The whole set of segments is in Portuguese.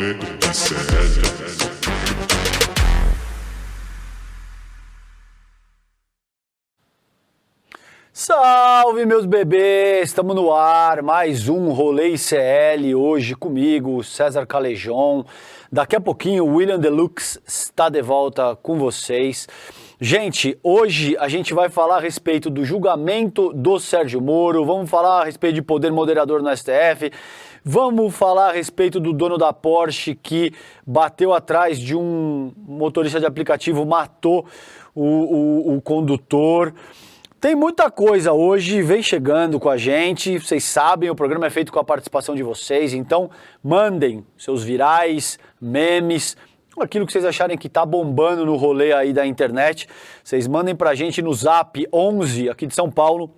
rolê de CL. Salve, meus bebês! Estamos no ar, mais um Rolê ICL, hoje comigo, César Calejon. Daqui a pouquinho o William Deluxe está de volta com vocês. Gente, hoje a gente vai falar a respeito do julgamento do Sérgio Moro, vamos falar a respeito de poder moderador no STF, vamos falar a respeito do dono da Porsche que bateu atrás de um motorista de aplicativo, matou o condutor. Tem muita coisa hoje, vem chegando com a gente, vocês sabem, o programa é feito com a participação de vocês, então mandem seus virais, memes, aquilo que vocês acharem que tá bombando no rolê aí da internet, vocês mandem pra gente no Zap 11, aqui de São Paulo,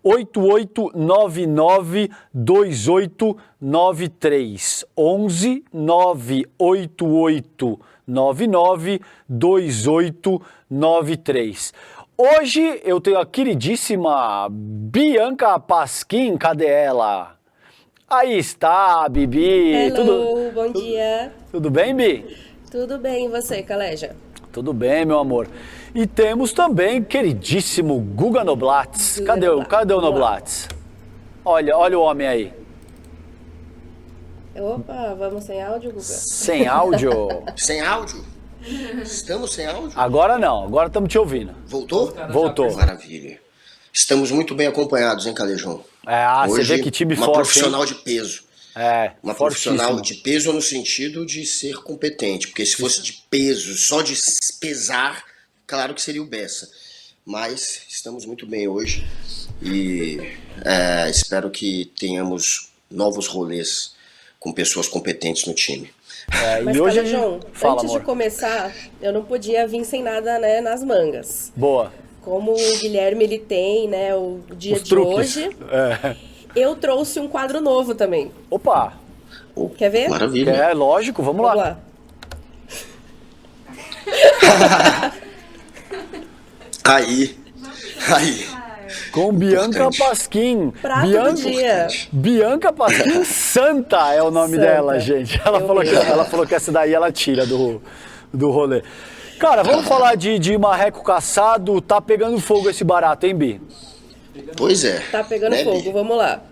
988992893, 11 988992893. Hoje eu tenho a queridíssima Bianca Pasquim, cadê ela? Aí está, Bibi. Hello, bom dia. Tudo bem, Bi? Tudo bem, e você, Caleja? Tudo bem, meu amor. E temos também queridíssimo Guga Noblatz. Cadê o Noblatz? Olha o homem aí. Opa, vamos sem áudio, Guga? Sem áudio? Sem áudio? Estamos sem áudio? Agora não, agora estamos te ouvindo. Voltou? Voltou. Maravilha. Estamos muito bem acompanhados, hein, Calejão? Você vê que time forte, uma profissional hein? de peso. Uma fortíssimo. profissional de peso no sentido de ser competente. Porque se fosse de peso, só de pesar, claro que seria o Bessa. Mas estamos muito bem hoje e espero que tenhamos novos rolês com pessoas competentes no time. Mas, e hoje Calejão, Fala, antes amor. de começar, eu não podia vir sem nada, né, nas mangas. Boa. Como o Guilherme, ele tem, né, o dia Os de truques. hoje, eu trouxe um quadro novo também. Opa. Quer ver? Maravilha. Lógico, vamos lá. Vamos lá. Aí. Com Bianca Importante. Pasquim. Prato do dia. Bianca Pasquim Santa é o nome Santa. dela, gente. Ela falou que essa daí ela tira do rolê. Cara, vamos falar de marreco caçado. Tá pegando fogo esse barato, hein, Bi? Pois é. Tá pegando Né, fogo, Bi? vamos lá.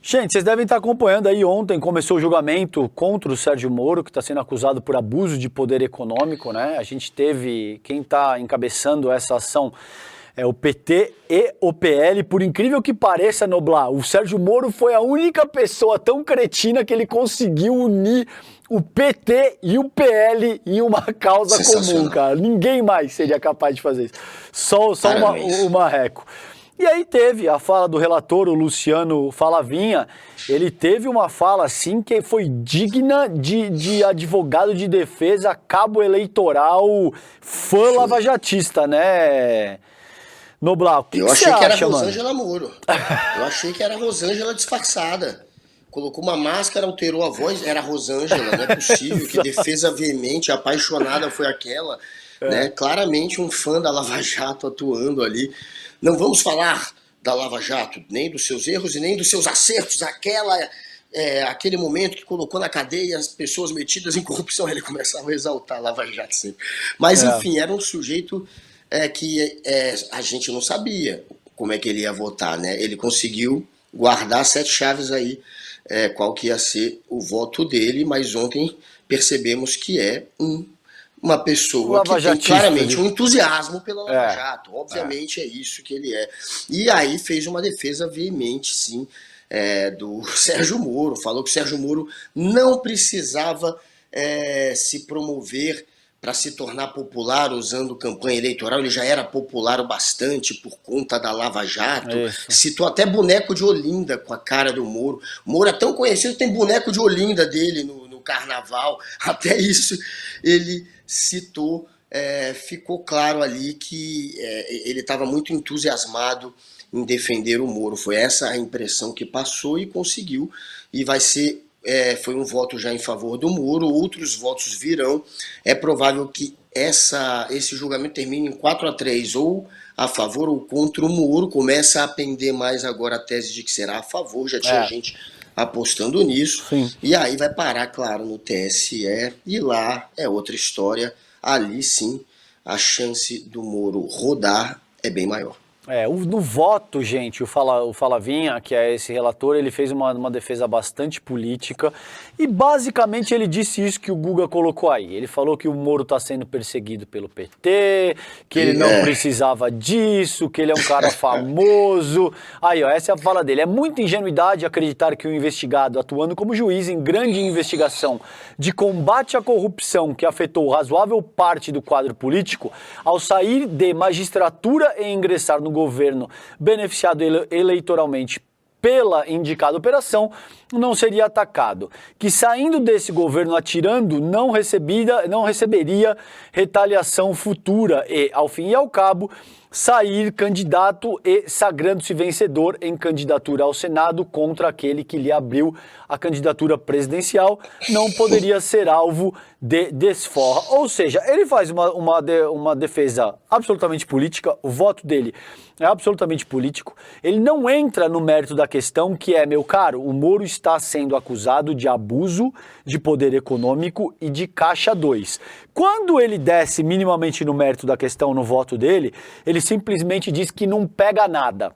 Gente, vocês devem estar acompanhando aí, ontem começou o julgamento contra o Sérgio Moro, que está sendo acusado por abuso de poder econômico, né? A gente teve, quem está encabeçando essa ação é o PT e o PL, por incrível que pareça, Noblar, o Sérgio Moro foi a única pessoa tão cretina que ele conseguiu unir o PT e o PL em uma causa comum, cara. Ninguém mais seria capaz de fazer isso. Só o Marreco. E aí teve a fala do relator, o Luciano Falavinha, ele teve uma fala assim que foi digna de advogado de defesa, cabo eleitoral, fã lavajatista, né, Noblar? Eu achei que era Rosângela Moro. Eu achei que era Rosângela disfarçada. Colocou uma máscara, alterou a voz, era Rosângela, não é possível. Que defesa veemente, apaixonada foi aquela. Né? Claramente um fã da Lava Jato atuando ali. Não vamos falar da Lava Jato, nem dos seus erros e nem dos seus acertos. Aquele momento que colocou na cadeia as pessoas metidas em corrupção, ele começava a exaltar a Lava Jato sempre. Mas, enfim, era um sujeito que a gente não sabia como é que ele ia votar, né? Ele conseguiu guardar 7 chaves aí, qual que ia ser o voto dele, mas ontem percebemos que é uma pessoa que tem claramente um entusiasmo pela Lava Jato. Obviamente é isso que ele é. E aí fez uma defesa veemente, sim, do Sérgio Moro. Falou que o Sérgio Moro não precisava se promover para se tornar popular usando campanha eleitoral. Ele já era popular o bastante por conta da Lava Jato. Citou até boneco de Olinda com a cara do Moro. O Moro é tão conhecido que tem boneco de Olinda dele no carnaval. Até isso ele citou. Ficou claro ali que ele estava muito entusiasmado em defender o Moro. Foi essa a impressão que passou e conseguiu. E vai ser... foi um voto já em favor do Moro, outros votos virão. É provável que esse julgamento termine em 4-3, ou a favor ou contra o Moro. Começa a pender mais agora a tese de que será a favor, já tinha gente apostando nisso. Sim. E aí vai parar, claro, no TSE, e lá é outra história. Ali sim, a chance do Moro rodar é bem maior. No voto, gente, o Falavinha, que é esse relator, ele fez uma defesa bastante política e basicamente ele disse isso que o Guga colocou aí. Ele falou que o Moro está sendo perseguido pelo PT, que ele não precisava disso, que ele é um cara famoso. Aí, ó, essa é a fala dele. É muita ingenuidade acreditar que o investigado, atuando como juiz em grande investigação de combate à corrupção que afetou razoável parte do quadro político, ao sair de magistratura e ingressar no governo beneficiado eleitoralmente pela indicada operação, não seria atacado. Que saindo desse governo atirando, não receberia retaliação futura e, ao fim e ao cabo, sair candidato e sagrando-se vencedor em candidatura ao Senado contra aquele que lhe abriu a candidatura presidencial, não poderia ser alvo de desforra. Ou seja, ele faz uma defesa absolutamente política, o voto dele é absolutamente político, ele não entra no mérito da questão, que é, meu caro, o Moro está sendo acusado de abuso de poder econômico e de caixa 2. Quando ele desce minimamente no mérito da questão no voto dele, ele simplesmente diz que não pega nada.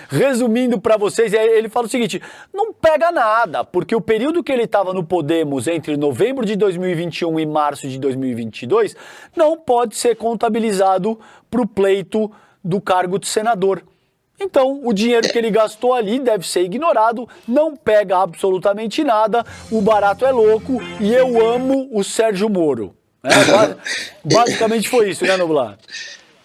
Resumindo para vocês, ele fala o seguinte: não pega nada, porque o período que ele estava no Podemos entre novembro de 2021 e março de 2022 não pode ser contabilizado para o pleito do cargo de senador. Então, o dinheiro que ele gastou ali deve ser ignorado, não pega absolutamente nada, o barato é louco e eu amo o Sérgio Moro. Basicamente foi isso, né, Noblar?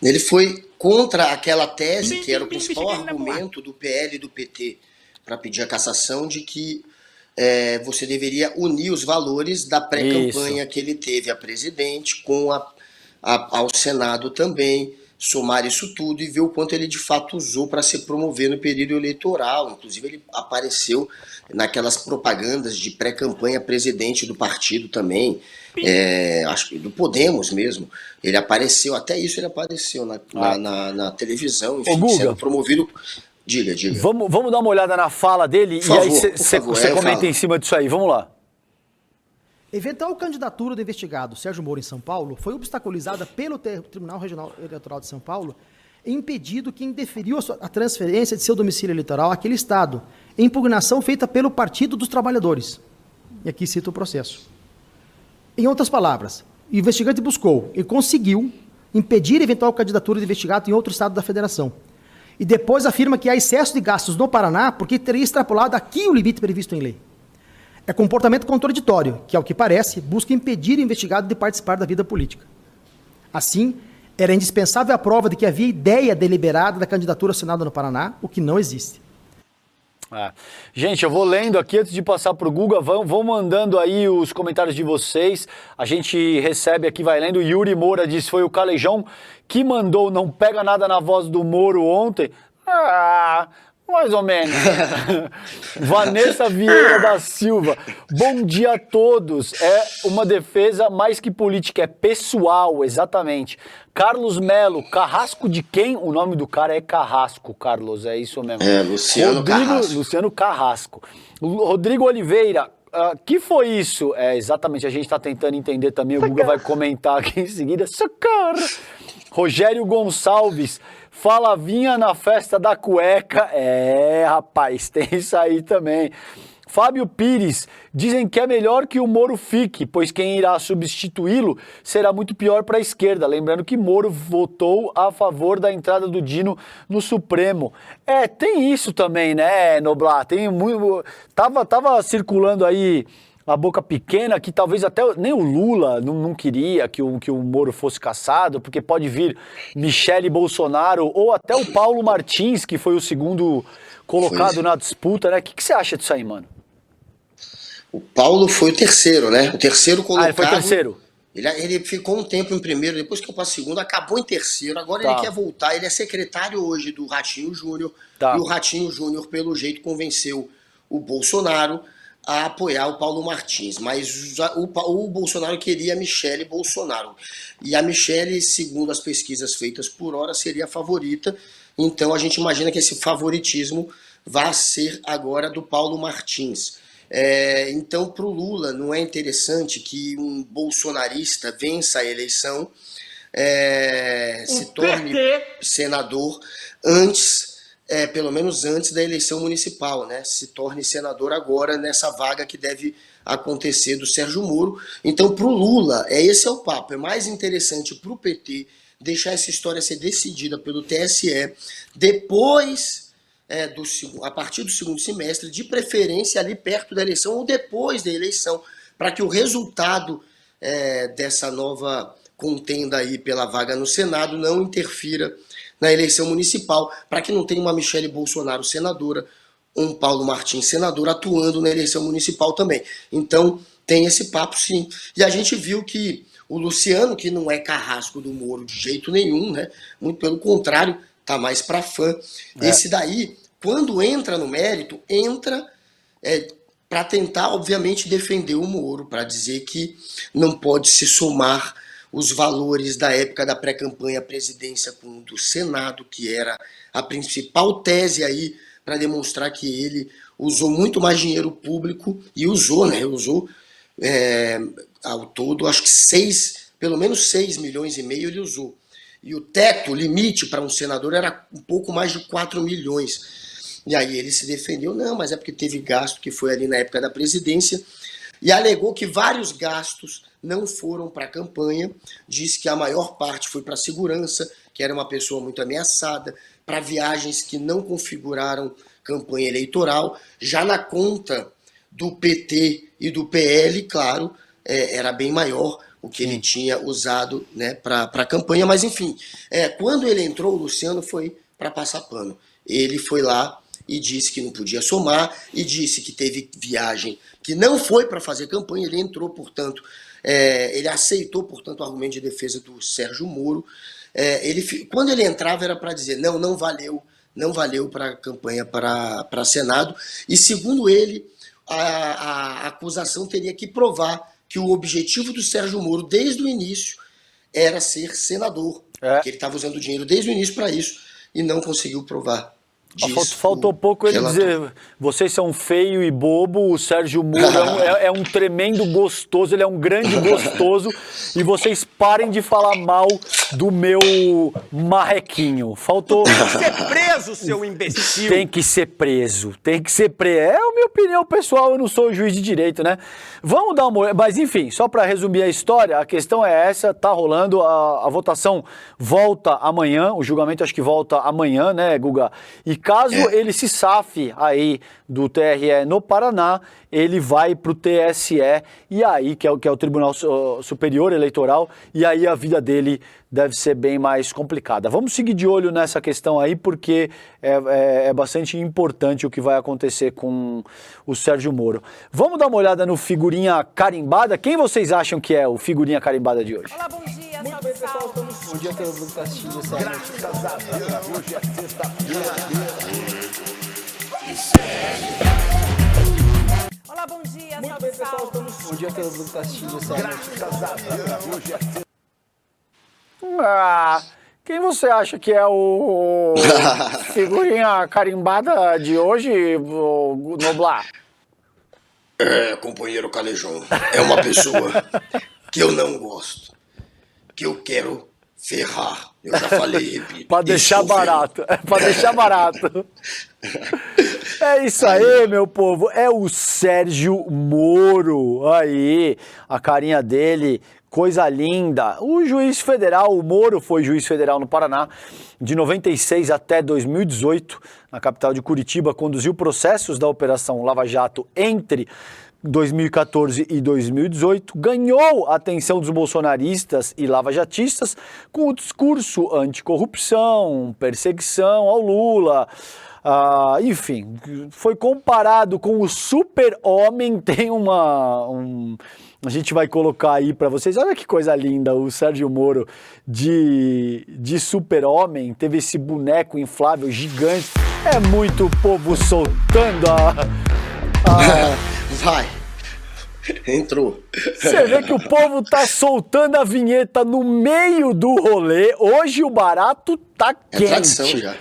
Ele foi contra aquela tese, que era o principal argumento do PL e do PT para pedir a cassação, de que você deveria unir os valores da pré-campanha que ele teve a presidente com ao Senado também, somar isso tudo e ver o quanto ele de fato usou para se promover no período eleitoral. Inclusive ele apareceu naquelas propagandas de pré-campanha presidente do partido também, acho que do Podemos mesmo. Ele apareceu, até isso ele apareceu na televisão, enfim, sendo promovido. Diga. Vamos dar uma olhada na fala dele e aí você comenta em cima disso aí. Vamos lá. Eventual candidatura do investigado Sérgio Moro em São Paulo foi obstaculizada pelo Tribunal Regional Eleitoral de São Paulo e impedido que indeferiu a transferência de seu domicílio eleitoral àquele estado, em impugnação feita pelo Partido dos Trabalhadores. E aqui cito o processo. Em outras palavras, o investigante buscou e conseguiu impedir eventual candidatura do investigado em outro estado da federação. E depois afirma que há excesso de gastos no Paraná porque teria extrapolado aqui o limite previsto em lei. É comportamento contraditório, que, ao que parece, busca impedir o investigado de participar da vida política. Assim, era indispensável a prova de que havia ideia deliberada da candidatura ao Senado no Paraná, o que não existe. Gente, eu vou lendo aqui antes de passar para o Guga, vão mandando aí os comentários de vocês, a gente recebe aqui, vai lendo. Yuri Moura diz: foi o Calejão que mandou não pega nada na voz do Moro ontem. Mais ou menos. Vanessa Vieira da Silva: bom dia a todos. É uma defesa mais que política, é pessoal, exatamente. Carlos Melo: Carrasco de quem? O nome do cara é Carrasco, Carlos, é isso mesmo. Luciano Carrasco. Luciano Carrasco. Rodrigo Oliveira: que foi isso? Exatamente, a gente está tentando entender também, o Guga vai comentar aqui em seguida. Socorro! Rogério Gonçalves: Falavinha na festa da cueca. Rapaz, tem isso aí também. Fábio Pires: dizem que é melhor que o Moro fique, pois quem irá substituí-lo será muito pior para a esquerda. Lembrando que Moro votou a favor da entrada do Dino no Supremo. Tem isso também, né, Noblar? Tem muito. Tava circulando aí a boca pequena que talvez até nem o Lula não queria que o Moro fosse cassado, porque pode vir Michele Bolsonaro ou até o Paulo Martins, que foi o segundo colocado na disputa, né? O que você acha disso aí, mano? O Paulo foi o terceiro, né? O terceiro colocado. Ele foi o terceiro. Ele ficou um tempo em primeiro, depois que eu passei segundo, acabou em terceiro. Agora ele quer voltar. Ele é secretário hoje do Ratinho Júnior. E o Ratinho Júnior, pelo jeito, convenceu o Bolsonaro a apoiar o Paulo Martins, mas o Bolsonaro queria a Michele Bolsonaro. E a Michele, segundo as pesquisas feitas por hora, seria a favorita. Então a gente imagina que esse favoritismo vai ser agora do Paulo Martins. Então, para o Lula, não é interessante que um bolsonarista vença a eleição, se torne senador antes, pelo menos antes da eleição municipal, né? Se torne senador agora nessa vaga que deve acontecer do Sérgio Moro. Então, para o Lula, esse é o papo. É mais interessante para o PT deixar essa história ser decidida pelo TSE depois, a partir do segundo semestre, de preferência ali perto da eleição ou depois da eleição, para que o resultado dessa nova contenda aí pela vaga no Senado não interfira na eleição municipal, para que não tenha uma Michele Bolsonaro senadora, um Paulo Martins senador atuando na eleição municipal também. Então, tem esse papo sim. E a gente viu que o Luciano, que não é carrasco do Moro de jeito nenhum, né? Muito pelo contrário, tá mais para fã. Esse daí, quando entra no mérito, entra para tentar, obviamente, defender o Moro, para dizer que não pode se somar os valores da época da pré-campanha à presidência com o do Senado, que era a principal tese aí para demonstrar que ele usou muito mais dinheiro público, e usou, né? Usou ao todo, acho que pelo menos 6,5 milhões ele usou. E o teto, o limite para um senador era um pouco mais de 4 milhões. E aí ele se defendeu, não, mas é porque teve gasto que foi ali na época da presidência, e alegou que vários gastos não foram para a campanha, disse que a maior parte foi para a segurança, que era uma pessoa muito ameaçada, para viagens que não configuraram campanha eleitoral. Já na conta do PT e do PL, claro, era bem maior o que ele tinha usado, né, para a campanha, mas enfim, quando ele entrou, o Luciano foi para passar pano. Ele foi lá e disse que não podia somar, e disse que teve viagem que não foi para fazer campanha, ele entrou, portanto, ele aceitou, portanto, o argumento de defesa do Sérgio Moro. Quando ele entrava era para dizer, não valeu para a campanha para Senado, e segundo ele, a acusação teria que provar que o objetivo do Sérgio Moro, desde o início, era ser senador, que ele estava usando o dinheiro desde o início para isso, e não conseguiu provar. Faltou pouco ele dizer, vocês são feio e bobo, o Sérgio Moro é um tremendo gostoso, ele é um grande gostoso, e vocês parem de falar mal do meu marrequinho. Faltou... Tem que ser preso, seu imbecil! Tem que ser preso. É a minha opinião pessoal, eu não sou juiz de direito, né? Vamos dar uma olhada, mas enfim, só para resumir a história, a questão é essa, tá rolando, a votação volta amanhã, o julgamento acho que volta amanhã, né, Guga? E caso ele se safe aí do TRE no Paraná, ele vai para o TSE, e aí, que é o Tribunal Superior Eleitoral, e aí a vida dele deve ser bem mais complicada. Vamos seguir de olho nessa questão aí, porque é bastante importante o que vai acontecer com o Sérgio Moro. Vamos dar uma olhada no figurinha carimbada? Quem vocês acham que é o figurinha carimbada de hoje? Olá, bom dia. Muito bem, pessoal, estamos... Bom dia, todo mundo que está assistindo essa Graças a Deus, hoje é sexta-feira. Olá, bom dia. Muito bem, pessoal, estamos... Bom dia, todo mundo que está assistindo essa Graças a Deus, hoje é sexta-feira. Quem você acha que é o figurinha carimbada de hoje, Noblar? Companheiro Calejão, é uma pessoa que eu não gosto, que eu quero ferrar. Eu já falei, repito. Pra deixar barato. Pra deixar barato. É isso aí, meu povo. É o Sérgio Moro. Aí, a carinha dele, coisa linda. O juiz federal, o Moro foi juiz federal no Paraná de 96 até 2018, na capital de Curitiba, conduziu processos da Operação Lava Jato entre 2014 e 2018, ganhou a atenção dos bolsonaristas e lavajatistas com o discurso anticorrupção, perseguição ao Lula, enfim, foi comparado com o super-homem. Tem a gente vai colocar aí para vocês, olha que coisa linda, o Sérgio Moro de super-homem, teve esse boneco inflável gigante, é muito povo soltando Vai. Entrou. Você vê que o povo tá soltando a vinheta no meio do rolê. Hoje o barato tá quente. É tradição já.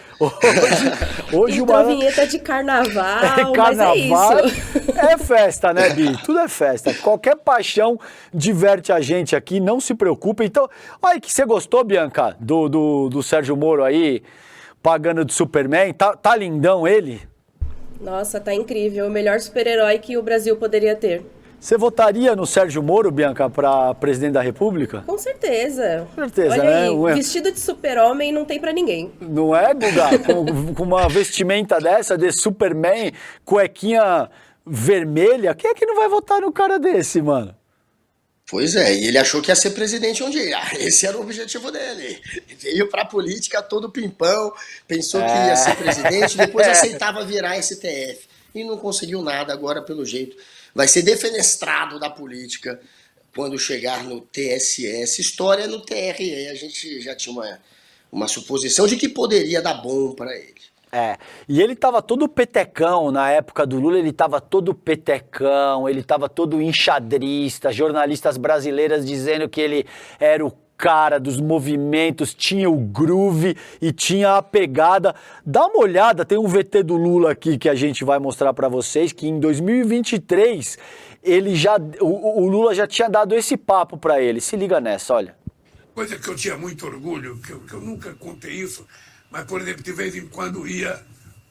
Hoje o Então, barato... vinheta de carnaval, Carnaval mas é isso. é festa, né, Bi? Tudo é festa. Qualquer paixão diverte a gente aqui, não se preocupe. Então, olha que você gostou, Bianca, do Sérgio Moro aí, pagando de Superman. Tá lindão ele? Nossa, tá incrível. O melhor super-herói que o Brasil poderia ter. Você votaria no Sérgio Moro, Bianca, para presidente da República? Com certeza. Com certeza, Olha né? aí, Ué. vestido de super-homem não tem pra ninguém. Não é, Guga? Com uma vestimenta dessa, de Superman, cuequinha vermelha, quem é que não vai votar no cara desse, mano? Pois é, e ele achou que ia ser presidente um dia. Esse era o objetivo dele. Veio pra política todo pimpão, pensou que ia ser presidente, depois aceitava virar STF. E não conseguiu nada, agora pelo jeito. Vai ser defenestrado da política quando chegar no TSE. Essa história no TRE, a gente já tinha uma suposição de que poderia dar bom pra ele. E ele tava todo petecão, na época do Lula ele tava todo petecão, ele tava todo enxadrista, jornalistas brasileiras dizendo que ele era o cara dos movimentos, tinha o groove e tinha a pegada. Dá uma olhada, tem um VT do Lula aqui que a gente vai mostrar pra vocês, que em 2023 o Lula já tinha dado esse papo pra ele. Se liga nessa, olha. Coisa que eu tinha muito orgulho, que eu nunca contei isso, mas, por exemplo, de vez em quando ia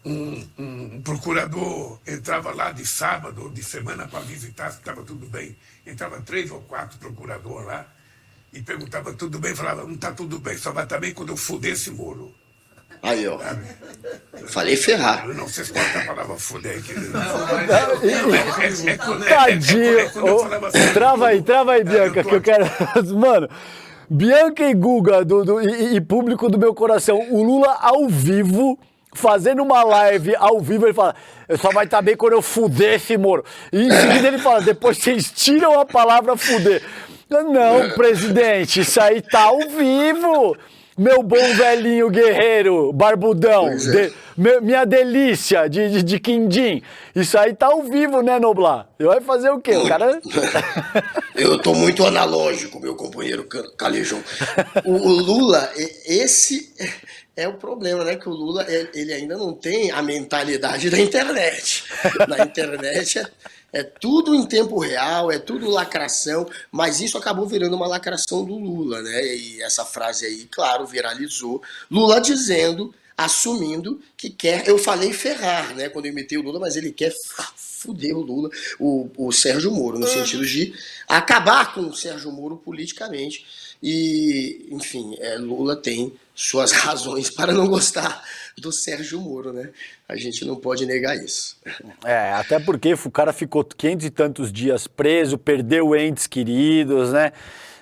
um procurador, entrava lá de sábado ou de semana para visitar se estava tudo bem. Entrava 3 ou 4 procuradores lá e perguntava tudo bem, falava, não está tudo bem, só vai estar bem quando eu fuder esse Moro. Aí, ó. Falei ferrar. Eu não sei se corta a palavra fuder aqui. Tadinho. Trava aí, Bianca, que eu quero... Mano... Bianca e Guga e público do meu coração, o Lula ao vivo, fazendo uma live ao vivo, ele fala, eu só vai estar bem quando eu fuder esse Moro. E em seguida ele fala, depois vocês tiram a palavra fuder. Não, presidente, isso aí tá ao vivo. Meu bom velhinho guerreiro, barbudão, minha delícia de quindim. Isso aí tá ao vivo, né, Noblar? Vai fazer o quê? O cara... Eu tô muito analógico, meu companheiro Calejão. O Lula, esse é o problema, né? Que o Lula, ele ainda não tem a mentalidade da internet. Na internet é tudo em tempo real, é tudo lacração, mas isso acabou virando uma lacração do Lula, né? E essa frase aí, claro, viralizou. Lula dizendo, assumindo que quer... Eu falei ferrar, né? Quando eu imitei o Lula, mas ele quer fuder o Lula, o Sérgio Moro, no sentido de acabar com o Sérgio Moro politicamente. E, enfim, Lula tem suas razões para não gostar do Sérgio Moro, né? A gente não pode negar isso. Até porque o cara ficou 500 e tantos dias preso, perdeu entes queridos, né?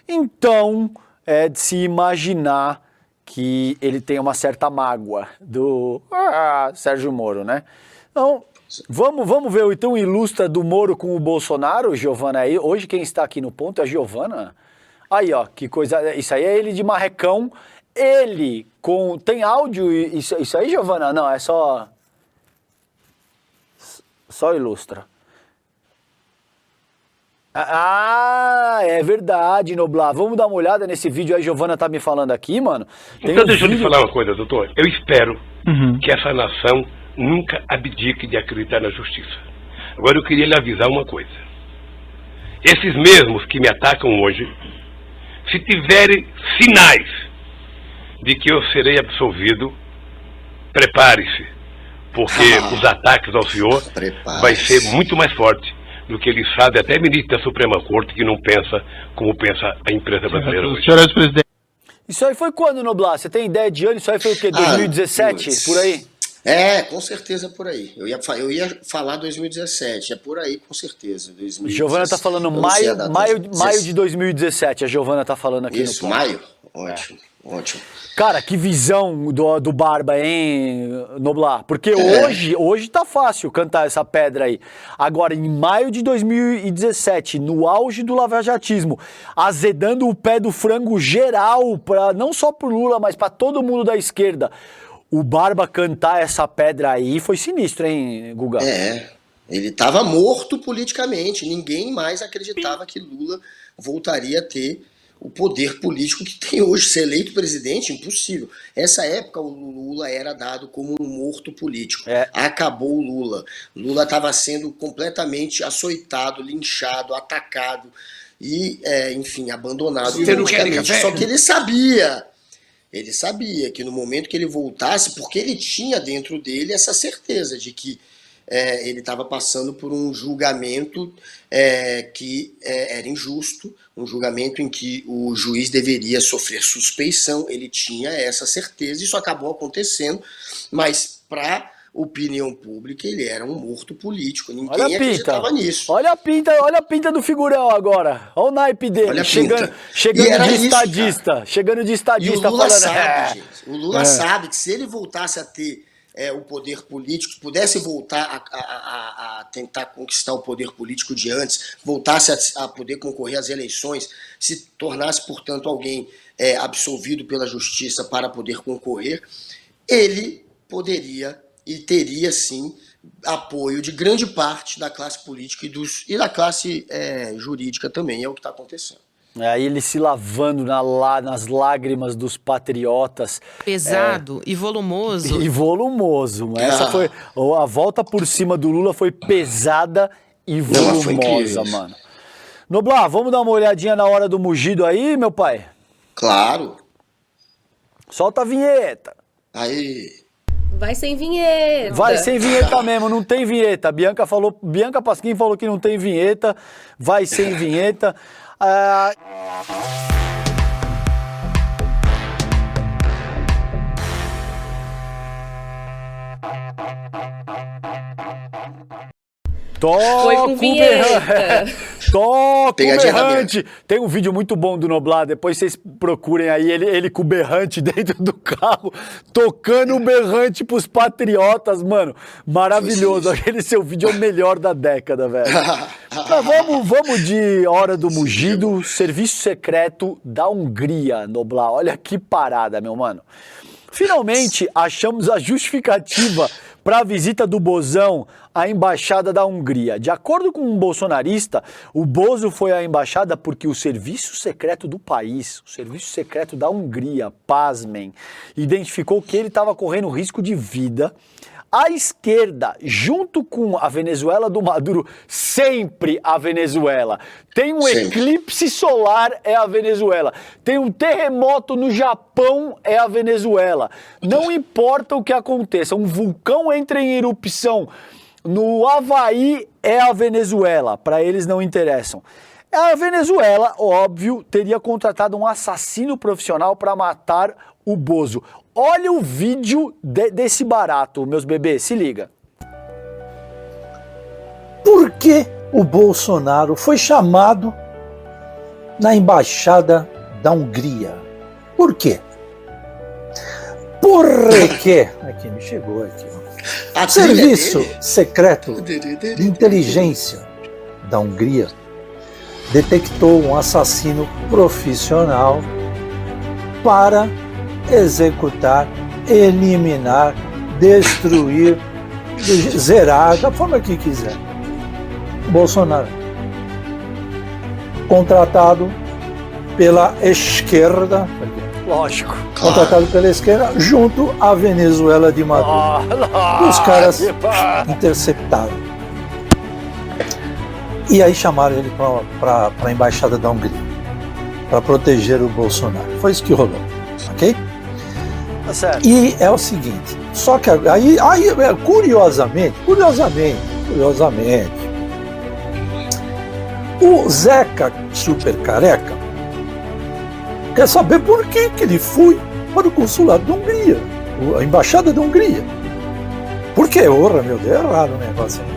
Então, é de se imaginar que ele tem uma certa mágoa do Sérgio Moro, né? Então, vamos ver então ilustra do Moro com o Bolsonaro, Giovana. Aí hoje quem está aqui no ponto é a Giovana. Aí, ó, que coisa. Isso aí é ele de marrecão. Ele com... Tem áudio? Isso aí, Giovana? Não, é só ilustra. É verdade, Noblar. Vamos dar uma olhada nesse vídeo aí, Giovana tá me falando aqui, mano. Então deixa eu te falar uma coisa, doutor. Eu espero que essa nação nunca abdique de acreditar na justiça. Agora eu queria lhe avisar uma coisa. Esses mesmos que me atacam hoje, se tiverem sinais de que eu serei absolvido, prepare-se, porque os ataques ao senhor vai ser muito mais forte do que ele sabe, até ministro da Suprema Corte, que não pensa como pensa a imprensa brasileira hoje. Isso aí foi quando, Noblar? Você tem ideia de ano? Isso aí foi o quê? 2017? Por aí? Com certeza por aí. Eu ia falar 2017, é por aí com certeza. 2017. Giovana tá falando maio de 2017, a Giovana tá falando aqui. Isso, no maio? Ótimo, ótimo. Cara, que visão do Barba, hein, Noblar? Porque hoje tá fácil cantar essa pedra aí. Agora, em maio de 2017, no auge do lavajatismo, azedando o pé do frango geral, não só pro Lula, mas pra todo mundo da esquerda, o Barba cantar essa pedra aí foi sinistro, hein, Guga? Ele estava morto politicamente. Ninguém mais acreditava que Lula voltaria a ter o poder político que tem hoje. Ser eleito presidente, impossível. Essa época o Lula era dado como um morto político. Acabou o Lula. Lula estava sendo completamente açoitado, linchado, atacado e, enfim, abandonado politicamente. Só que ele sabia que no momento que ele voltasse, porque ele tinha dentro dele essa certeza de que ele estava passando por um julgamento que era injusto, um julgamento em que o juiz deveria sofrer suspeição. Ele tinha essa certeza, isso acabou acontecendo, mas para opinião pública ele era um morto político. Ninguém acreditava nisso. Olha a pinta do figurão agora. Olha o naipe dele. Olha a chegando de estadista. Chegando de estadista. E o Lula falando, sabe, gente. O Lula sabe que se ele voltasse a ter o poder político, pudesse voltar a tentar conquistar o poder político de antes, voltasse a poder concorrer às eleições, se tornasse, portanto, alguém absolvido pela justiça para poder concorrer, ele poderia e teria, sim, apoio de grande parte da classe política e da classe jurídica também. É o que está acontecendo. Aí ele se lavando nas lágrimas dos patriotas. Pesado e volumoso. E volumoso. Essa foi. A volta por cima do Lula foi pesada e volumosa, mano. Noblar, vamos dar uma olhadinha na hora do mugido aí, meu pai? Claro. Solta a vinheta. Aí. Vai sem vinheta. Vai sem vinheta mesmo, não tem vinheta. Bianca Pasquim falou que não tem vinheta. Vai sem vinheta. Foi com vinheta. Toca o berrante. Tem um vídeo muito bom do Noblar, depois vocês procurem aí ele com o berrante dentro do carro, tocando o berrante pros patriotas, mano. Maravilhoso. Aquele seu vídeo é o melhor da década, velho. Vamos de hora do mugido, serviço secreto da Hungria, Noblar. Olha que parada, meu mano. Finalmente achamos a justificativa para a visita do Bozão à Embaixada da Hungria. De acordo com um bolsonarista, o Bozo foi à embaixada porque o serviço secreto do país, o serviço secreto da Hungria, pasmem, identificou que ele estava correndo risco de vida. A esquerda, junto com a Venezuela do Maduro, sempre a Venezuela. Tem um eclipse solar, é a Venezuela. Tem um terremoto no Japão, é a Venezuela. Não importa o que aconteça, um vulcão entra em erupção no Havaí, é a Venezuela. Para eles não interessam. A Venezuela, óbvio, teria contratado um assassino profissional para matar o Bozo. Olha o vídeo desse barato, meus bebês, se liga. Por que o Bolsonaro foi chamado na Embaixada da Hungria? Por quê? Porque... Aqui, me chegou aqui. O Serviço Secreto de Inteligência da Hungria detectou um assassino profissional para executar, eliminar, destruir, zerar, da forma que quiser. Bolsonaro, contratado pela esquerda, lógico, contratado pela esquerda, junto à Venezuela de Maduro. Os caras interceptaram. E aí chamaram ele para a Embaixada da Hungria, para proteger o Bolsonaro. Foi isso que rolou, ok? Tá certo. E é o seguinte, só que aí curiosamente, o Zeca Super Careca quer saber por que ele foi para o consulado da Hungria, a Embaixada da Hungria. Por que? Meu Deus, é errado o negócio aí.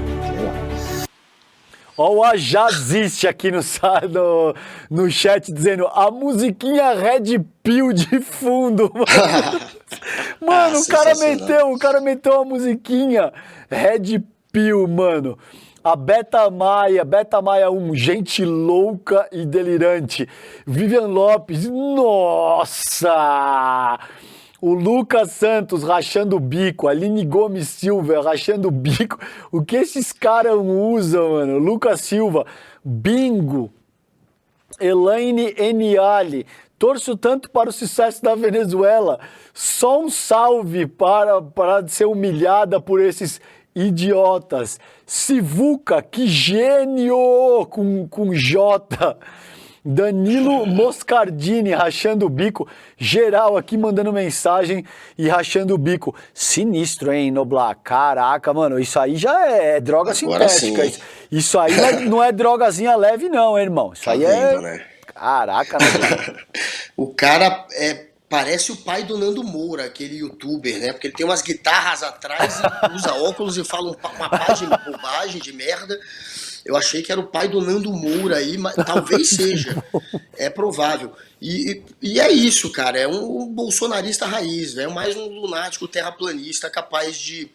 Ó, o Ajaziste aqui no chat dizendo a musiquinha Red Pill de fundo. Mano, o cara meteu a musiquinha Red Pill, mano. A Beta Maia 1, gente louca e delirante. Vivian Lopes, nossa! o Lucas Santos rachando o bico, a Aline Gomes Silva rachando o bico. O que esses caras usam, mano? Lucas Silva, bingo, Elaine Eniali, torço tanto para o sucesso da Venezuela. Só um salve para ser humilhada por esses idiotas. Sivuca, que gênio! Com J. Danilo Moscardini rachando o bico. Geral aqui mandando mensagem e rachando o bico. Sinistro, hein, Noblar? Caraca, mano, isso aí já é droga Agora sintética. sim. Isso aí não é drogazinha leve, não, hein, irmão. Isso Tá aí vendo, né? Caraca, Noblar. O cara parece o pai do Nando Moura, aquele youtuber, né? Porque ele tem umas guitarras atrás e usa óculos e fala uma página de bobagem, de merda. Eu achei que era o pai do Nando Moura aí, mas talvez seja. É provável. E é isso, cara. É um bolsonarista raiz, é mais um lunático terraplanista capaz de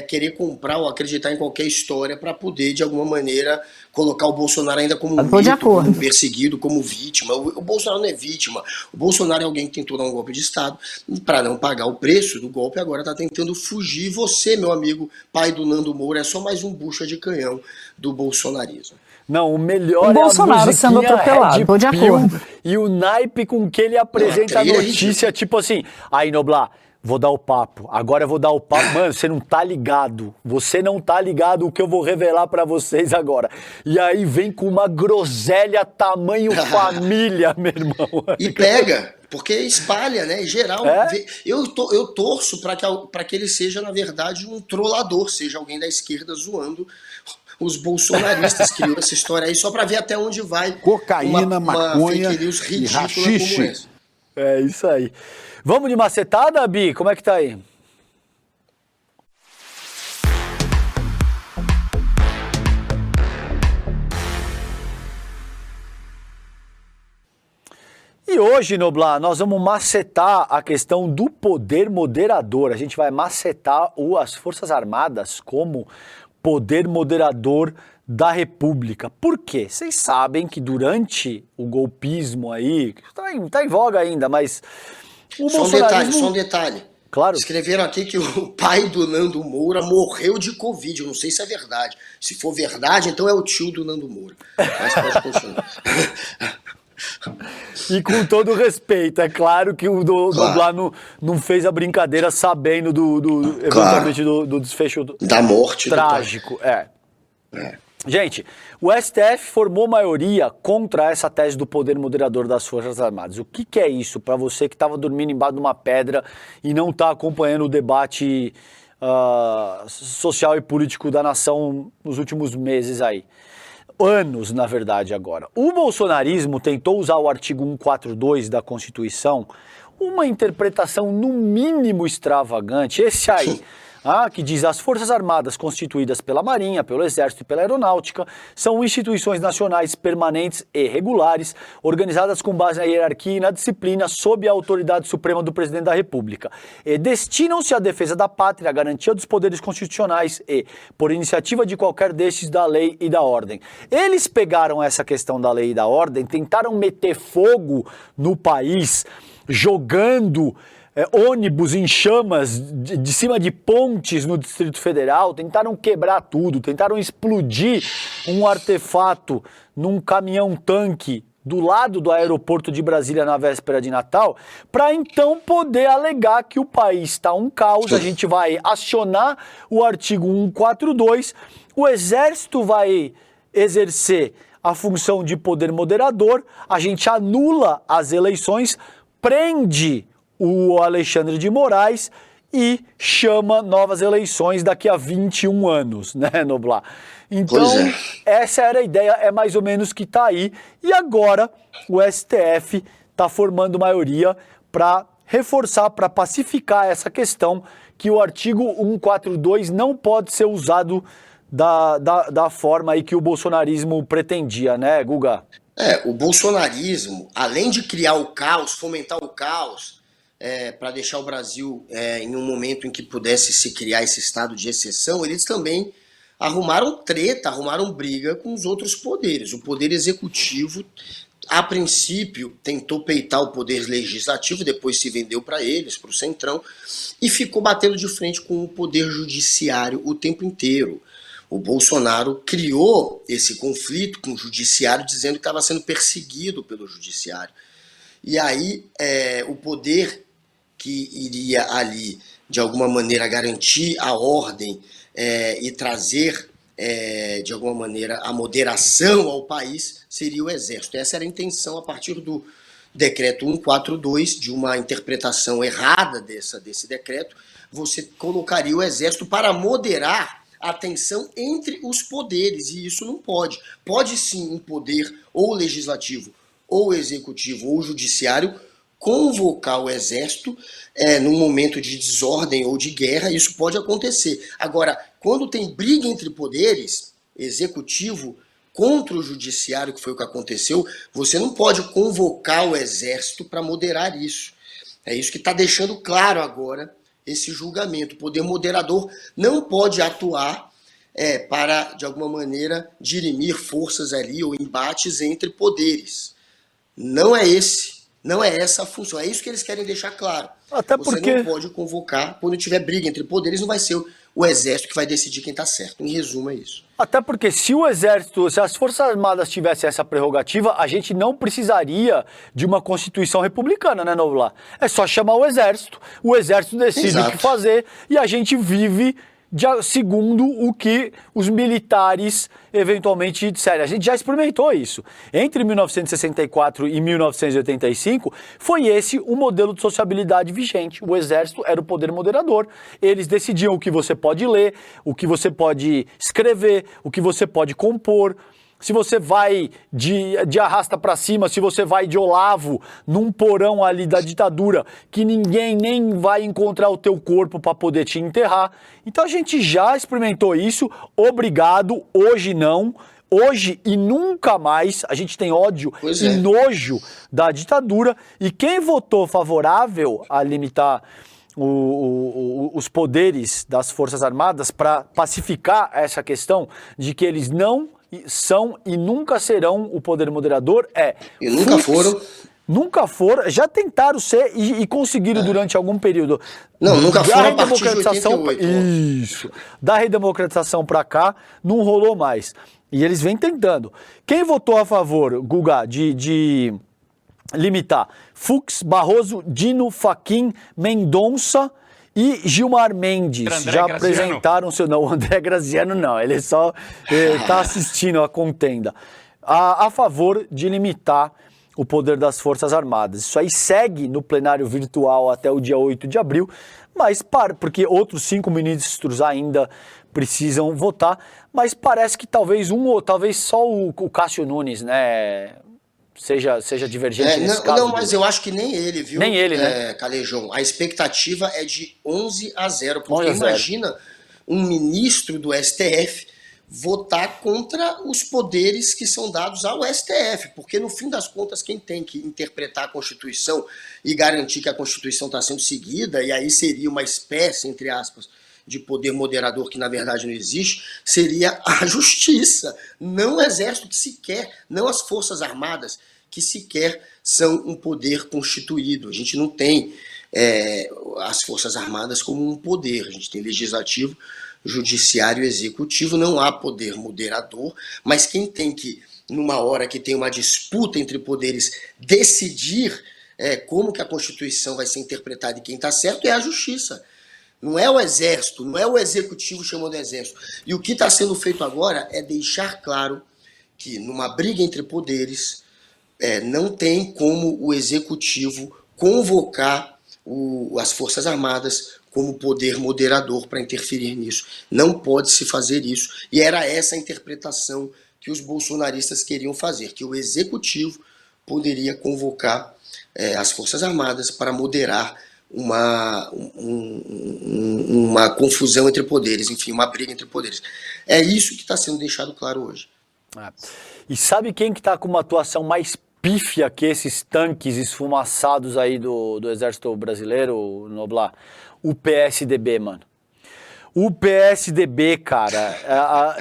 querer comprar ou acreditar em qualquer história para poder, de alguma maneira, colocar o Bolsonaro ainda como mito, como perseguido, como vítima. O Bolsonaro não é vítima. O Bolsonaro é alguém que tentou dar um golpe de Estado e, para não pagar o preço do golpe, agora está tentando fugir. Você, meu amigo, pai do Nando Moura, é só mais um bucha de canhão do bolsonarismo. Não, o melhor Bolsonaro é a sendo atropelado, tô de acordo. E o naipe com que ele apresenta a notícia, tipo assim, aí, Noblar, vou dar o papo, agora eu vou dar o papo. Mano, você não tá ligado o que eu vou revelar pra vocês agora. E aí vem com uma groselha tamanho família, meu irmão. E pega, porque espalha, né? Em geral, eu torço pra que ele seja, na verdade, um trollador, seja alguém da esquerda zoando os bolsonaristas. Criou essa história aí só pra ver até onde vai cocaína, maconha fake news e ridícula rachixe. como essa. É isso aí. Vamos de macetada, Bi? Como é que tá aí? E hoje, Noblar, nós vamos macetar a questão do poder moderador. A gente vai macetar as Forças Armadas como poder moderador da República. Por quê? Vocês sabem que durante o golpismo aí, que tá em voga ainda, mas o bolsonarismo... Só um detalhe. Claro. Escreveram aqui que o pai do Nando Moura morreu de Covid. Eu não sei se é verdade. Se for verdade, então é o tio do Nando Moura. Mas pode continuar. E com todo respeito, é claro que o Noblar não fez a brincadeira sabendo eventualmente do desfecho da morte trágico. Gente, o STF formou maioria contra essa tese do poder moderador das Forças Armadas. O que é isso para você que estava dormindo embaixo de uma pedra e não está acompanhando o debate social e político da nação nos últimos meses aí? Anos, na verdade, agora. O bolsonarismo tentou usar o artigo 142 da Constituição, uma interpretação no mínimo extravagante, esse aí, que diz: as Forças Armadas constituídas pela Marinha, pelo Exército e pela Aeronáutica são instituições nacionais permanentes e regulares, organizadas com base na hierarquia e na disciplina, sob a autoridade suprema do Presidente da República, e destinam-se à defesa da pátria, à garantia dos poderes constitucionais e, por iniciativa de qualquer destes, da lei e da ordem. Eles pegaram essa questão da lei e da ordem, tentaram meter fogo no país, jogando ônibus em chamas de cima de pontes no Distrito Federal, tentaram quebrar tudo, tentaram explodir um artefato num caminhão-tanque do lado do aeroporto de Brasília na véspera de Natal, para então poder alegar que o país está um caos. A gente vai acionar o artigo 142, o Exército vai exercer a função de poder moderador, a gente anula as eleições, prende o Alexandre de Moraes e chama novas eleições daqui a 21 anos, né, Noblar? Então, essa era a ideia, é mais ou menos que tá aí. E agora o STF tá formando maioria para reforçar, para pacificar essa questão, que o artigo 142 não pode ser usado da forma aí que o bolsonarismo pretendia, né, Guga? O bolsonarismo, além de criar o caos, fomentar o caos, para deixar o Brasil em um momento em que pudesse se criar esse estado de exceção, eles também arrumaram treta, arrumaram briga com os outros poderes. O poder executivo a princípio, tentou peitar o poder legislativo, depois se vendeu para eles, para o Centrão, e ficou batendo de frente com o poder judiciário o tempo inteiro. O Bolsonaro criou esse conflito com o judiciário, dizendo que estava sendo perseguido pelo judiciário. E aí, o poder que iria ali, de alguma maneira, garantir a ordem e trazer, de alguma maneira, a moderação ao país, seria o Exército. Essa era a intenção a partir do decreto 142, de uma interpretação errada desse decreto. Você colocaria o Exército para moderar a tensão entre os poderes, e isso não pode. Pode sim um poder ou legislativo, ou executivo, ou judiciário, convocar o Exército num momento de desordem ou de guerra, isso pode acontecer. Agora, quando tem briga entre poderes, executivo contra o judiciário, que foi o que aconteceu, você não pode convocar o Exército para moderar isso. É isso que está deixando claro agora esse julgamento. O poder moderador não pode atuar para, de alguma maneira, dirimir forças ali ou embates entre poderes. Não é essa a função. É isso que eles querem deixar claro. Até Você porque não pode convocar, quando tiver briga entre poderes, não vai ser o Exército que vai decidir quem está certo. Em resumo, é isso. Até porque se o Exército, se as Forças Armadas tivessem essa prerrogativa, a gente não precisaria de uma Constituição republicana, né, Noblar? É só chamar o Exército decide Exato. o que fazer e a gente vive segundo o que os militares eventualmente disserem. A gente já experimentou isso. Entre 1964 e 1985, foi esse o modelo de sociabilidade vigente. O Exército era o poder moderador. Eles decidiam o que você pode ler, o que você pode escrever, o que você pode compor. Se você vai de arrasta pra cima, se você vai de Olavo num porão ali da ditadura, que ninguém nem vai encontrar o teu corpo para poder te enterrar. Então a gente já experimentou isso, obrigado, hoje não. Hoje e nunca mais a gente tem ódio e nojo da ditadura. E quem votou favorável a limitar os poderes das Forças Armadas para pacificar essa questão de que eles não são e nunca serão o poder moderador E nunca foram. Nunca foram, já tentaram ser e conseguiram durante algum período. Não, nunca foram a Da partir de 88. Isso. Da redemocratização para cá, não rolou mais. E eles vêm tentando. Quem votou a favor, Guga, de limitar? Fux, Barroso, Dino, Fachin, Mendonça e Gilmar Mendes. André já Graziano. apresentaram seu... Não, o André Graziano não, ele só está assistindo a contenda. A favor de limitar o poder das Forças Armadas. Isso aí segue no plenário virtual até o dia 8 de abril, mas porque outros 5 ministros ainda precisam votar, mas parece que talvez talvez só o Cássio Nunes, né, seja divergente nesse caso. Não, mas eu acho que nem ele, viu? Nem ele, né? Calejão. A expectativa é de 11-0, porque 11-0. imagina um ministro do STF votar contra os poderes que são dados ao STF, porque no fim das contas quem tem que interpretar a Constituição e garantir que a Constituição está sendo seguida, e aí seria uma espécie, entre aspas, de poder moderador que na verdade não existe, seria a Justiça, não o Exército, que sequer, não as Forças Armadas, que sequer são um poder constituído. A gente não tem as Forças Armadas como um poder, a gente tem legislativo, judiciário e executivo, não há poder moderador, mas quem tem que, numa hora que tem uma disputa entre poderes, decidir como que a Constituição vai ser interpretada e quem está certo é a Justiça. Não é o Exército, não é o Executivo chamando o Exército. E o que está sendo feito agora é deixar claro que numa briga entre poderes não tem como o Executivo convocar as Forças Armadas como poder moderador para interferir nisso. Não pode se fazer isso. E era essa a interpretação que os bolsonaristas queriam fazer, que o Executivo poderia convocar as Forças Armadas para moderar uma confusão entre poderes, enfim, uma briga entre poderes. É isso que está sendo deixado claro hoje. E sabe quem que está com uma atuação mais pífia que esses tanques esfumaçados aí do Exército Brasileiro, Noblar? O PSDB, mano. O PSDB, cara,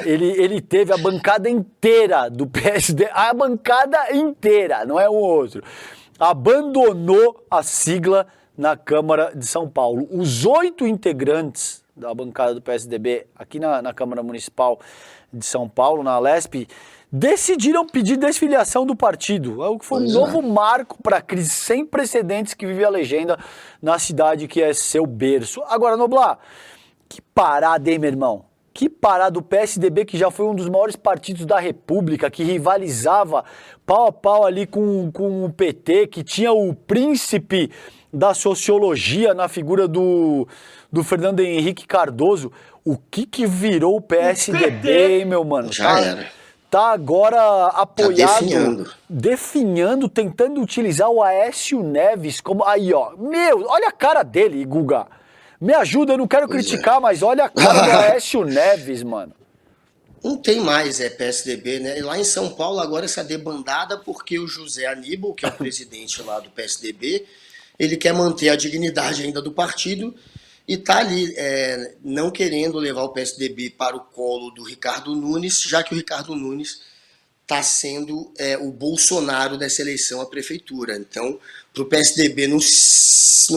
ele teve a bancada inteira do PSD, a bancada inteira, não é um outro, abandonou a sigla na Câmara de São Paulo. Os 8 integrantes da bancada do PSDB aqui na Câmara Municipal de São Paulo, na Alesp, decidiram pedir desfiliação do partido. É o que foi um novo marco para a crise sem precedentes que vive a legenda na cidade que é seu berço. Agora, Noblar, que parada, hein, meu irmão? Que parada, o PSDB, que já foi um dos maiores partidos da República, que rivalizava pau a pau ali com o PT, que tinha o príncipe da sociologia na figura do Fernando Henrique Cardoso. O que virou o PSDB, hein, meu mano? Já era. Tá agora apoiado, tá definhando, tentando utilizar o Aécio Neves como... Aí, ó, olha a cara dele, Guga. Me ajuda, eu não quero criticar, mas olha a cara do Aécio Neves, mano. Não tem mais PSDB, né? E lá em São Paulo agora essa debandada porque o José Aníbal, que é o presidente lá do PSDB, ele quer manter a dignidade ainda do partido e tá ali não querendo levar o PSDB para o colo do Ricardo Nunes, já que o Ricardo Nunes está sendo o Bolsonaro dessa eleição à prefeitura. Então, para o PSDB não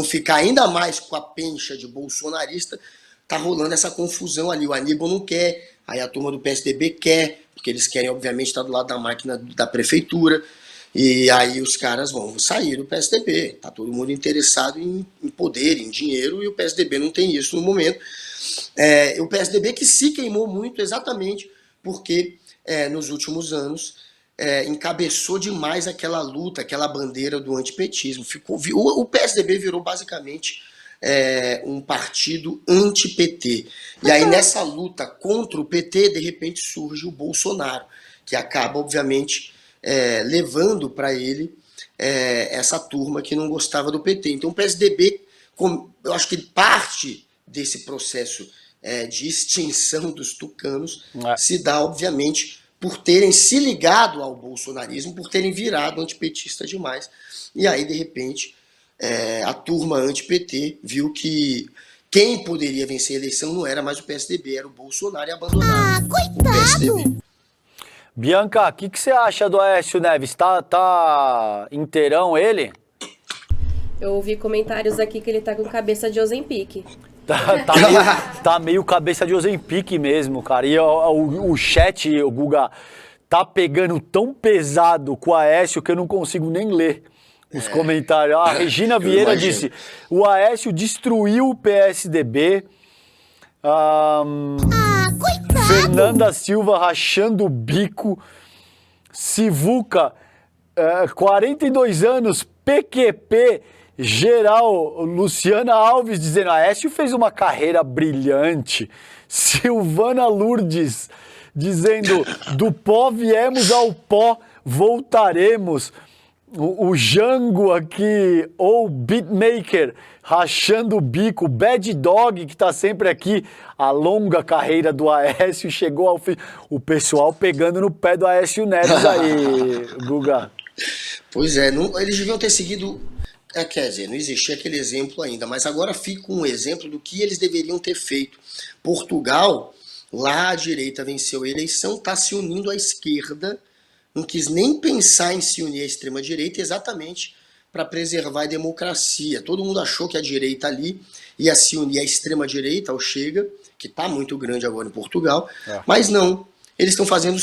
ficar ainda mais com a pencha de bolsonarista, tá rolando essa confusão ali. O Aníbal não quer, aí a turma do PSDB quer, porque eles querem, obviamente, estar do lado da máquina da prefeitura, e aí os caras vão sair do PSDB. Tá todo mundo interessado em poder, em dinheiro, e o PSDB não tem isso no momento. O PSDB que se queimou muito exatamente porque nos últimos anos encabeçou demais aquela luta, aquela bandeira do antipetismo. O PSDB virou basicamente um partido anti-PT. E aí nessa luta contra o PT, de repente surge o Bolsonaro, que acaba, obviamente, levando para ele essa turma que não gostava do PT. Então o PSDB, eu acho que parte desse processo de extinção dos tucanos se dá, obviamente, por terem se ligado ao bolsonarismo, por terem virado antipetista demais. E aí, de repente, a turma anti-PT viu que quem poderia vencer a eleição não era mais o PSDB, era o Bolsonaro, e abandonaram o PSDB. Bianca, o que você acha do Aécio Neves? Tá inteirão ele? Eu ouvi comentários aqui que ele tá com cabeça de Ozempic. Tá meio cabeça de Ozempic mesmo, cara. E o chat, o Guga, tá pegando tão pesado com o Aécio que eu não consigo nem ler os comentários. A Regina Vieira disse, o Aécio destruiu o PSDB. Fernanda Silva rachando o bico. Sivuca, 42 anos, PQP... Geral, Luciana Alves dizendo, Aécio fez uma carreira brilhante. Silvana Lourdes dizendo, do pó viemos ao pó, voltaremos. O Jango aqui, ou Beatmaker, rachando o bico. Bad Dog, que tá sempre aqui. A longa carreira do Aécio chegou ao fim. O pessoal pegando no pé do Aécio Neves aí, Guga. Pois eles deviam ter seguido... quer dizer, não existia aquele exemplo ainda, mas agora fica um exemplo do que eles deveriam ter feito. Portugal, lá a direita venceu a eleição, está se unindo à esquerda, não quis nem pensar em se unir à extrema-direita exatamente para preservar a democracia. Todo mundo achou que a direita ali ia se unir à extrema-direita, ao Chega, que está muito grande agora em Portugal, mas não. Eles estão fazendo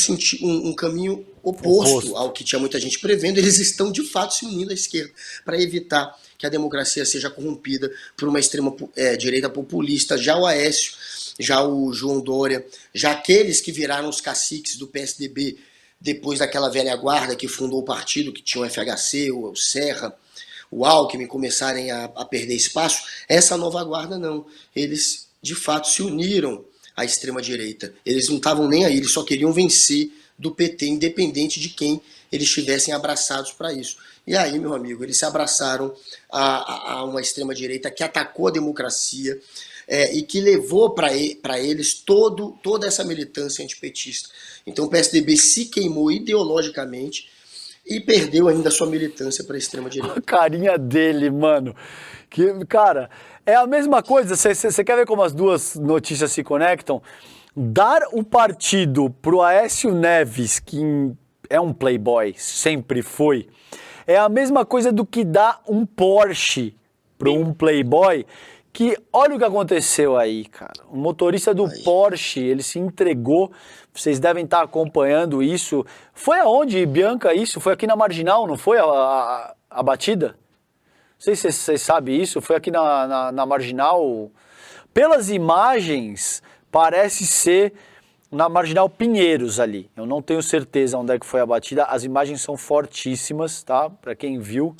um caminho oposto ao que tinha muita gente prevendo. Eles estão, de fato, se unindo à esquerda para evitar que a democracia seja corrompida por uma extrema-direita populista. Já o Aécio, já o João Dória, já aqueles que viraram os caciques do PSDB depois daquela velha guarda que fundou o partido, que tinha o FHC, o Serra, o Alckmin, começarem a perder espaço. Essa nova guarda não. Eles, de fato, se uniram à extrema-direita. Eles não estavam nem aí, eles só queriam vencer do PT, independente de quem eles estivessem abraçados para isso. E aí, meu amigo, eles se abraçaram a uma extrema-direita que atacou a democracia e que levou para eles toda essa militância antipetista. Então o PSDB se queimou ideologicamente e perdeu ainda a sua militância para a extrema-direita. A carinha dele, mano. Que, cara, É a mesma coisa, você quer ver como as duas notícias se conectam? Dar o partido pro Aécio Neves, que é um playboy, sempre foi, é a mesma coisa do que dar um Porsche para um playboy, que olha o que aconteceu aí, cara. O motorista do Porsche, ele se entregou, vocês devem estar acompanhando isso. Foi aonde, Bianca, isso? Foi aqui na Marginal, não foi a batida? Não sei se vocês sabem isso, foi aqui na Marginal. Pelas imagens, parece ser na Marginal Pinheiros ali. Eu não tenho certeza onde é que foi a batida. As imagens são fortíssimas, tá? Para quem viu.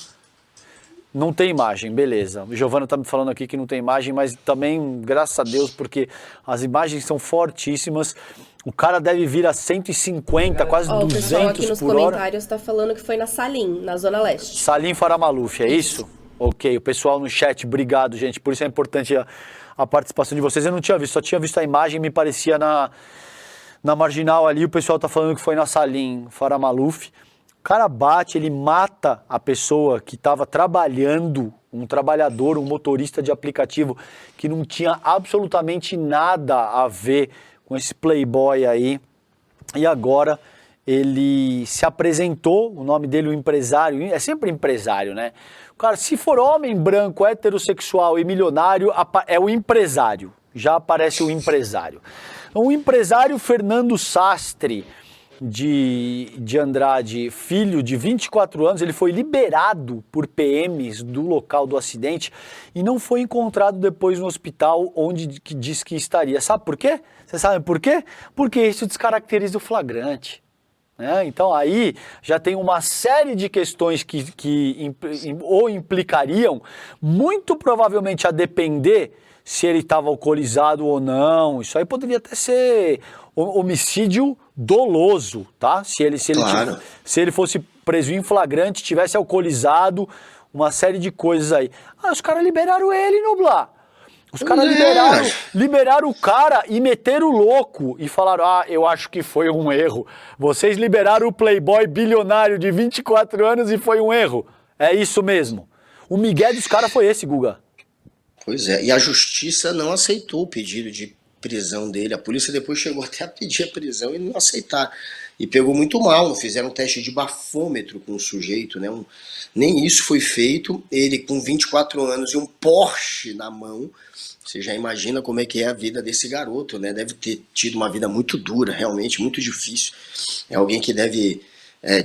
Não tem imagem, beleza. O Giovana tá me falando aqui que não tem imagem, mas também, graças a Deus, porque as imagens são fortíssimas. O cara deve vir a 150, quase 200 por hora. O pessoal aqui nos comentários tá falando que foi na Salim, na Zona Leste. Salim Faramaluf, é isso? Ok, o pessoal no chat, obrigado, gente. Por isso é importante a participação de vocês. Eu não tinha visto, só tinha visto a imagem, me parecia na Marginal ali. O pessoal tá falando que foi na Salim Faramaluf. O cara bate, ele mata a pessoa que estava trabalhando, um trabalhador, um motorista de aplicativo que não tinha absolutamente nada a ver com esse playboy aí. E agora ele se apresentou, o nome dele, o empresário, é sempre empresário, né? Cara, se for homem branco, heterossexual e milionário, é o empresário. Já aparece o empresário. O empresário Fernando Sastre de Andrade, filho de 24 anos, ele foi liberado por PMs do local do acidente e não foi encontrado depois no hospital onde que diz que estaria. Sabe por quê? Vocês sabem por quê? Porque isso descaracteriza o flagrante. Então aí já tem uma série de questões que o implicariam, muito provavelmente a depender se ele estava alcoolizado ou não. Isso aí poderia até ser homicídio doloso, tá? Se ele fosse preso em flagrante, tivesse alcoolizado, uma série de coisas aí. Os caras liberaram ele, Noblar. Os caras liberaram o cara e meteram o louco e falaram, eu acho que foi um erro. Vocês liberaram o playboy bilionário de 24 anos e foi um erro. É isso mesmo. O migué dos caras foi esse, Guga. Pois é, e a justiça não aceitou o pedido de prisão dele. A polícia depois chegou até a pedir a prisão e não aceitar. E pegou muito mal, fizeram um teste de bafômetro com o sujeito, né? Nem isso foi feito. Ele com 24 anos e um Porsche na mão. Você já imagina como é que é a vida desse garoto, né? Deve ter tido uma vida muito dura, realmente, muito difícil. É alguém que deve,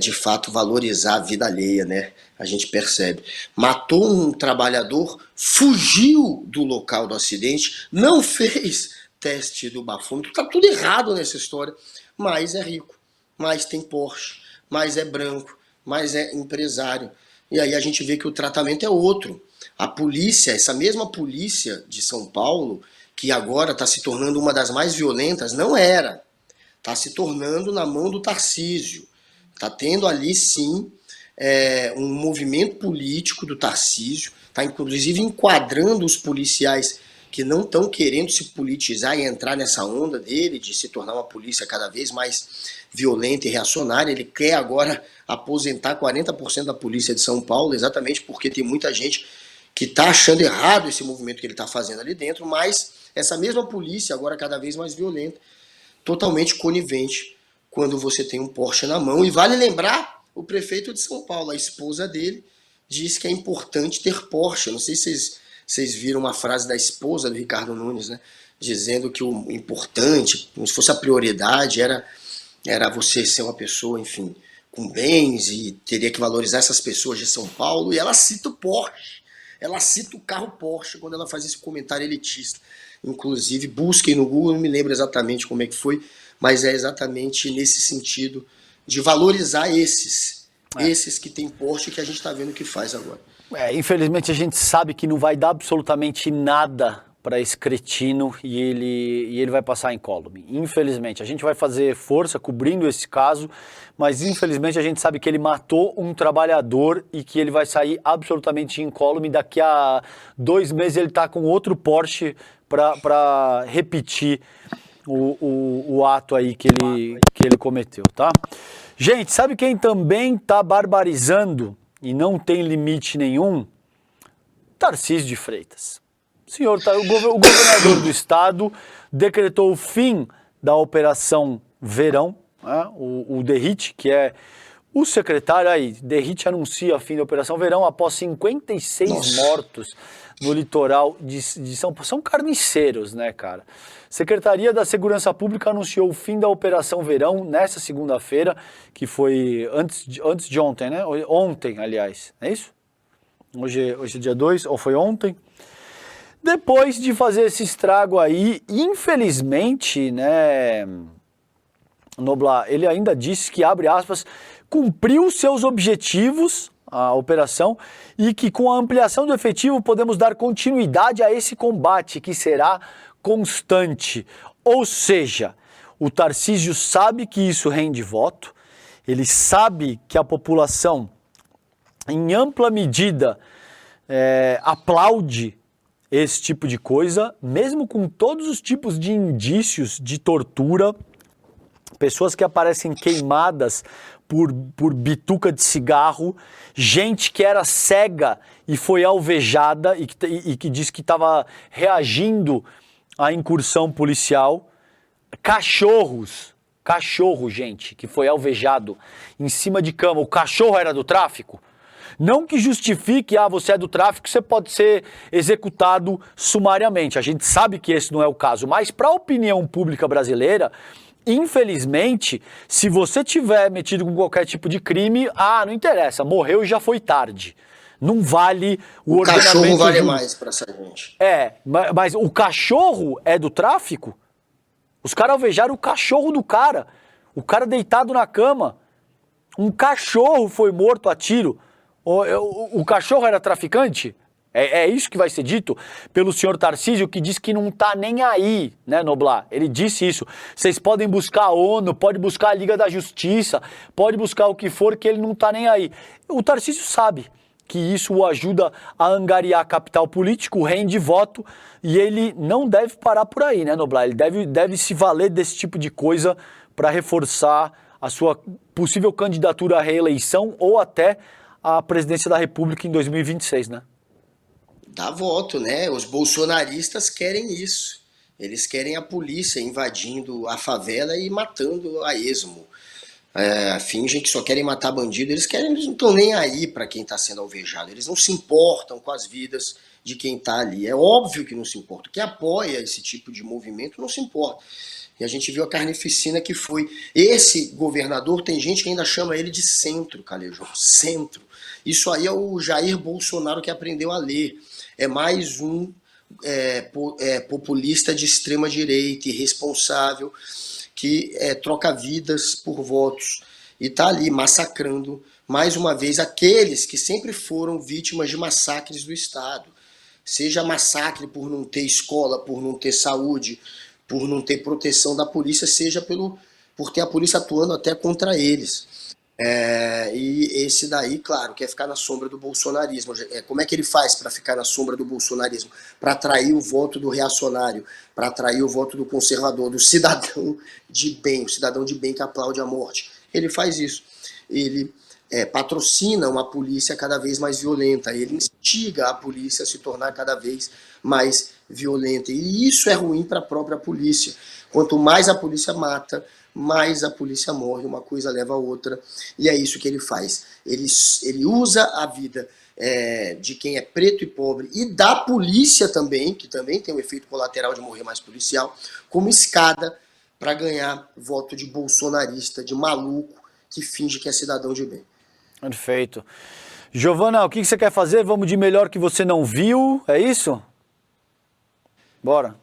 de fato, valorizar a vida alheia, né? A gente percebe. Matou um trabalhador, fugiu do local do acidente, não fez teste do bafômetro. Tá tudo errado nessa história, mas é rico, mas tem Porsche, mas é branco, mas é empresário. E aí a gente vê que o tratamento é outro. A polícia, essa mesma polícia de São Paulo, que agora está se tornando uma das mais violentas, não era. Está se tornando na mão do Tarcísio. Está tendo ali, sim, um movimento político do Tarcísio. Está, inclusive, enquadrando os policiais que não estão querendo se politizar e entrar nessa onda dele, de se tornar uma polícia cada vez mais violenta e reacionária. Ele quer agora aposentar 40% da polícia de São Paulo, exatamente porque tem muita gente que está achando errado esse movimento que ele está fazendo ali dentro, mas essa mesma polícia, agora cada vez mais violenta, totalmente conivente quando você tem um Porsche na mão. E vale lembrar, o prefeito de São Paulo, a esposa dele, diz que é importante ter Porsche. Não sei se vocês viram uma frase da esposa do Ricardo Nunes, né, dizendo que o importante, como se fosse a prioridade, era você ser uma pessoa, enfim, com bens e teria que valorizar essas pessoas de São Paulo. E ela cita o Porsche. Ela cita o carro Porsche quando ela faz esse comentário elitista. Inclusive, busquem no Google, não me lembro exatamente como é que foi, mas é exatamente nesse sentido de valorizar esses que tem Porsche, que a gente está vendo que faz agora. Infelizmente a gente sabe que não vai dar absolutamente nada para esse cretino e ele vai passar incólume. Infelizmente, a gente vai fazer força cobrindo esse caso, mas infelizmente a gente sabe que ele matou um trabalhador e que ele vai sair absolutamente incólume. Daqui a 2 meses ele está com outro Porsche para repetir o ato aí que ele cometeu, tá? Gente, sabe quem também está barbarizando e não tem limite nenhum? Tarcísio de Freitas. o governador do estado decretou o fim da Operação Verão, né? O Derrite, que é o secretário aí, Derrite anuncia o fim da Operação Verão após 56 mortos no litoral de São Paulo. São carniceiros, né, cara? Secretaria da Segurança Pública anunciou o fim da Operação Verão nesta segunda-feira, que foi antes de ontem, né? Ontem, aliás, é isso? Hoje é dia 2, ou foi ontem? Depois de fazer esse estrago aí, infelizmente, né, Noblar, ele ainda disse que, abre aspas, cumpriu seus objetivos, a operação, e que com a ampliação do efetivo podemos dar continuidade a esse combate, que será constante. Ou seja, o Tarcísio sabe que isso rende voto, ele sabe que a população, em ampla medida, aplaude esse tipo de coisa, mesmo com todos os tipos de indícios de tortura, pessoas que aparecem queimadas por bituca de cigarro, gente que era cega e foi alvejada e que disse que estava reagindo à incursão policial, cachorro, gente, que foi alvejado em cima de cama. O cachorro era do tráfico? Não que justifique, você é do tráfico, você pode ser executado sumariamente. A gente sabe que esse não é o caso, mas para a opinião pública brasileira, infelizmente, se você tiver metido com qualquer tipo de crime, não interessa, morreu e já foi tarde. Não vale o ordenamento. O cachorro vale mais para essa gente. Mas o cachorro é do tráfico? Os caras alvejaram o cachorro do cara. O cara deitado na cama. Um cachorro foi morto a tiro. O cachorro era traficante? É isso que vai ser dito pelo senhor Tarcísio, que diz que não tá nem aí, né, Noblar? Ele disse isso. Vocês podem buscar a ONU, pode buscar a Liga da Justiça, pode buscar o que for, que ele não tá nem aí. O Tarcísio sabe que isso o ajuda a angariar capital político, rende voto, e ele não deve parar por aí, né, Noblar? Ele deve se valer desse tipo de coisa para reforçar a sua possível candidatura à reeleição ou até a presidência da República em 2026, né? Dá voto, né? Os bolsonaristas querem isso. Eles querem a polícia invadindo a favela e matando a esmo. Fingem que só querem matar bandido. Eles não estão nem aí para quem está sendo alvejado. Eles não se importam com as vidas de quem está ali. É óbvio que não se importa. Quem apoia esse tipo de movimento não se importa. E a gente viu a carnificina que foi. Esse governador, tem gente que ainda chama ele de centro, Calejão. Centro. Isso aí é o Jair Bolsonaro que aprendeu a ler. É mais um populista de extrema direita, irresponsável, que troca vidas por votos. E está ali massacrando, mais uma vez, aqueles que sempre foram vítimas de massacres do Estado. Seja massacre por não ter escola, por não ter saúde, por não ter proteção da polícia, seja por ter a polícia atuando até contra eles. E esse daí, claro, quer ficar na sombra do bolsonarismo. Como é que ele faz para ficar na sombra do bolsonarismo? Para atrair o voto do reacionário, para atrair o voto do conservador, do cidadão de bem, o cidadão de bem que aplaude a morte. Ele faz isso. Ele patrocina uma polícia cada vez mais violenta, ele instiga a polícia a se tornar cada vez mais violenta. E isso é ruim para a própria polícia. Quanto mais a polícia mata, mais a polícia morre, uma coisa leva a outra, e é isso que ele faz. Ele usa a vida de quem é preto e pobre, e da polícia também, que também tem o efeito colateral de morrer mais policial, como escada para ganhar voto de bolsonarista, de maluco, que finge que é cidadão de bem. Perfeito. Giovana, o que você quer fazer? Vamos de melhor que você não viu, é isso? Bora.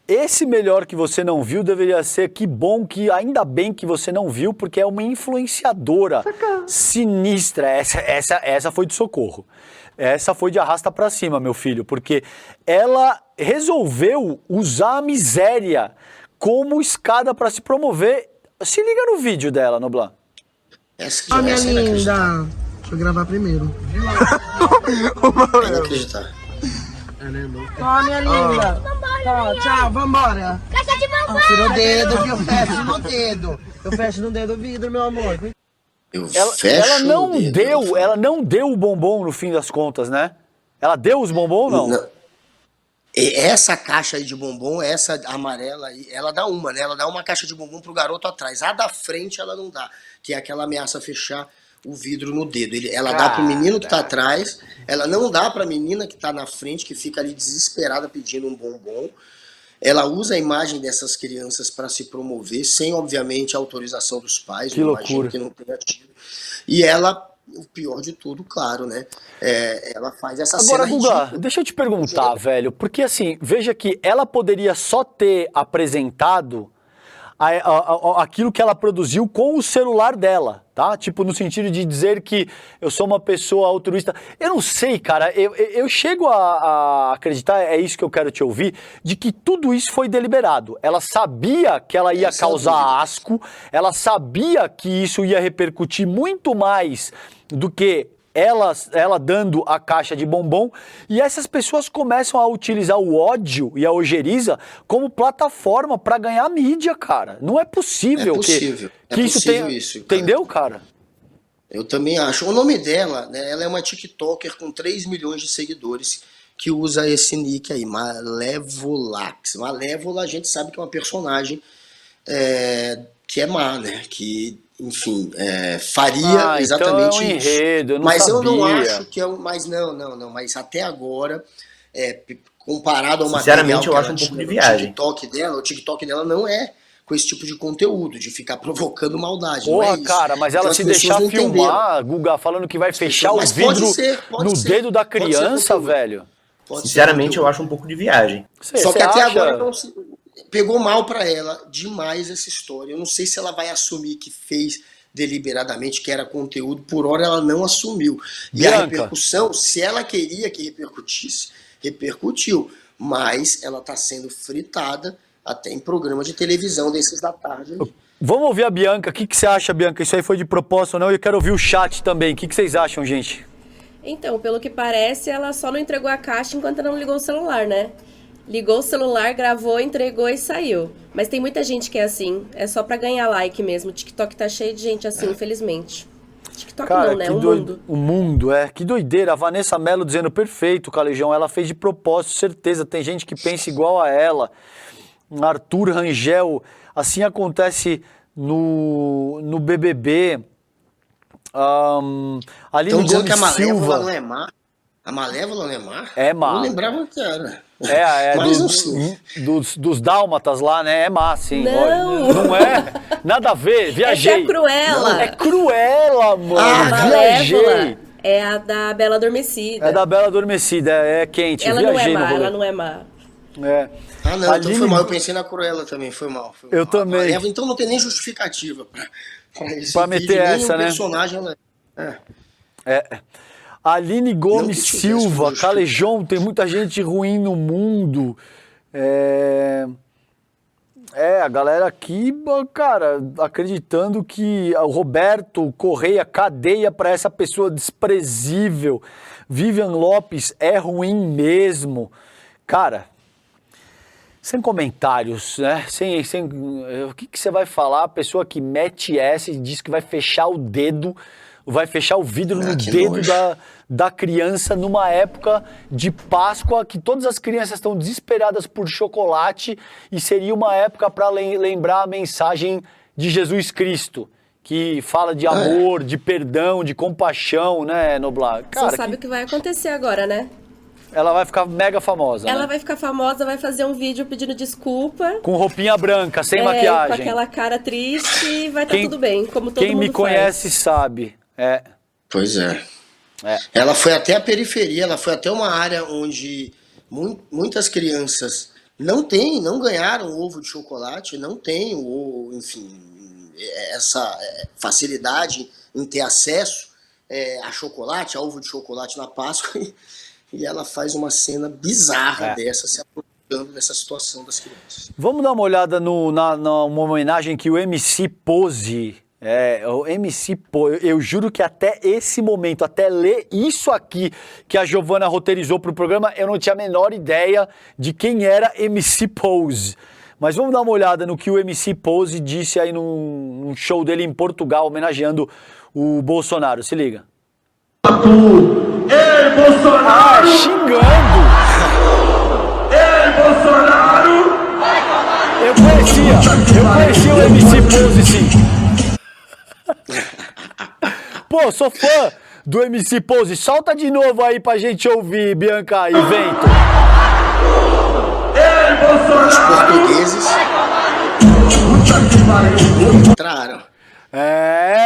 Esse melhor que você não viu deveria ser que bom, que ainda bem que você não viu, porque é uma influenciadora sinistra. Essa foi de socorro. Essa foi de arrasta pra cima, meu filho, porque ela resolveu usar a miséria como escada para se promover. Se liga no vídeo dela, Noblar. Minha linda. Deixa eu gravar primeiro. É inacreditável. Minha linda. Tchau, vambora. Tira o dedo, viu? Tira o dedo. Eu fecho no dedo do vidro, meu amor. Ela não deu o bombom no fim das contas, né? Ela deu os bombons ou não? Essa caixa aí de bombom, essa amarela aí, ela dá uma, né? Ela dá uma caixa de bombom pro garoto atrás. A da frente ela não dá, que é aquela ameaça fechar o vidro no dedo. Ela dá pro menino que tá atrás, ela não dá pra menina que tá na frente, que fica ali desesperada pedindo um bombom. Ela usa a imagem dessas crianças para se promover, sem, obviamente, a autorização dos pais. Que loucura. Que não tenha tido. E ela, o pior de tudo, claro, né? Ela faz essa Agora, cena Guga, ridícula. deixa eu te perguntar, velho, porque assim, veja que ela poderia só ter apresentado aquilo que ela produziu com o celular dela, tá? Tipo, no sentido de dizer que eu sou uma pessoa altruísta. Eu não sei, cara, eu chego a acreditar, é isso que eu quero te ouvir, de que tudo isso foi deliberado. Ela sabia que ela ia causar asco, ela sabia que isso ia repercutir muito mais do que ela dando a caixa de bombom, e essas pessoas começam a utilizar o ódio e a ojeriza como plataforma para ganhar mídia, cara. Não é possível, que isso tenha... Entendeu, cara? Eu também acho. O nome dela, né, ela é uma TikToker com 3 milhões de seguidores que usa esse nick aí, Malévolax. Malévola, a gente sabe que é uma personagem que é má, né? Que, enfim, faria exatamente então é um enredo, eu não mas sabia. eu não acho que é um... Mas não. Mas até agora, comparado ao sinceramente, eu acho um pouco de viagem. O TikTok dela não é com esse tipo de conteúdo, de ficar provocando maldade. Porra, não é isso. cara, mas ela então, se deixar filmar, Guga, falando que vai fechar o vidro no dedo da criança, velho. Sinceramente, eu acho um pouco de viagem. Só que até agora não se... Pegou mal pra ela demais essa história. Eu não sei se ela vai assumir que fez deliberadamente, que era conteúdo. Por hora ela não assumiu. E Bianca, a repercussão, se ela queria que repercutisse, repercutiu. Mas ela tá sendo fritada até em programa de televisão desses da tarde. Vamos ouvir a Bianca. O que você acha, Bianca? Isso aí foi de propósito ou não? Eu quero ouvir o chat também. O que vocês acham, gente? Então, pelo que parece, ela só não entregou a caixa enquanto não ligou o celular, né? Ligou o celular, gravou, entregou e saiu. Mas tem muita gente que é assim. É só pra ganhar like mesmo. O TikTok tá cheio de gente assim, infelizmente. TikTok cara, não, né? O mundo. O mundo, que doideira. A Vanessa Mello dizendo, perfeito, Calejão. Ela fez de propósito, certeza. Tem gente que pensa igual a ela. Arthur Rangel. Assim acontece no BBB. Ali então no dizendo que a Malévola Silva. não é má? A Malévola não é má? É má. Eu não lembrava que era. Dos dálmatas lá, né? É má, sim. Não. Não é? Nada a ver, viajei. Essa é Cruella. Não, é Cruella, mano. A viajei. Malévola é a da Bela Adormecida. É da Bela Adormecida, é quente. Ela viajei não é má, no rolê. ela não é má. Ah, não, então foi mal. Eu pensei na Cruella também, foi mal. Eu também. Malévola, então não tem nem justificativa pra meter essa, né? Personagem, Aline Gomes Silva, Calejão, tem muita gente ruim no mundo. A galera aqui, cara, acreditando que o Roberto Correia, cadeia pra essa pessoa desprezível. Vivian Lopes, é ruim mesmo. Cara, sem comentários, né? O que você vai falar? A pessoa que mete essa e diz que vai fechar o dedo, vai fechar o vidro no dedo da criança numa época de Páscoa, que todas as crianças estão desesperadas por chocolate e seria uma época para lembrar a mensagem de Jesus Cristo, que fala de amor, de perdão, de compaixão, né, Noblar? Cara, você sabe o que vai acontecer agora, né? Ela vai ficar mega famosa, Ela né? vai ficar famosa, vai fazer um vídeo pedindo desculpa. Com roupinha branca, sem maquiagem. Com aquela cara triste e vai estar tudo bem, como todo mundo Quem me conhece sabe. Pois é. Ela foi até a periferia, ela foi até uma área onde muitas crianças não ganharam ovo de chocolate, não têm, enfim, essa facilidade em ter acesso a chocolate, a ovo de chocolate na Páscoa, e ela faz uma cena bizarra dessa, se aproveitando dessa situação das crianças. Vamos dar uma olhada numa homenagem que o MC Pose... o MC Pose, eu juro que até esse momento, até ler isso aqui que a Giovana roteirizou pro programa, eu não tinha a menor ideia de quem era MC Pose. Mas vamos dar uma olhada no que o MC Pose disse aí num show dele em Portugal, homenageando o Bolsonaro. Se liga. Ei, Bolsonaro! Ah, xingando! Ei, Bolsonaro! Eu conhecia o MC Pose, sim. Pô, sou fã do MC Pose. Solta de novo aí pra gente ouvir, Bianca e Vento. Ei, Bolsonaro! Os portugueses entraram.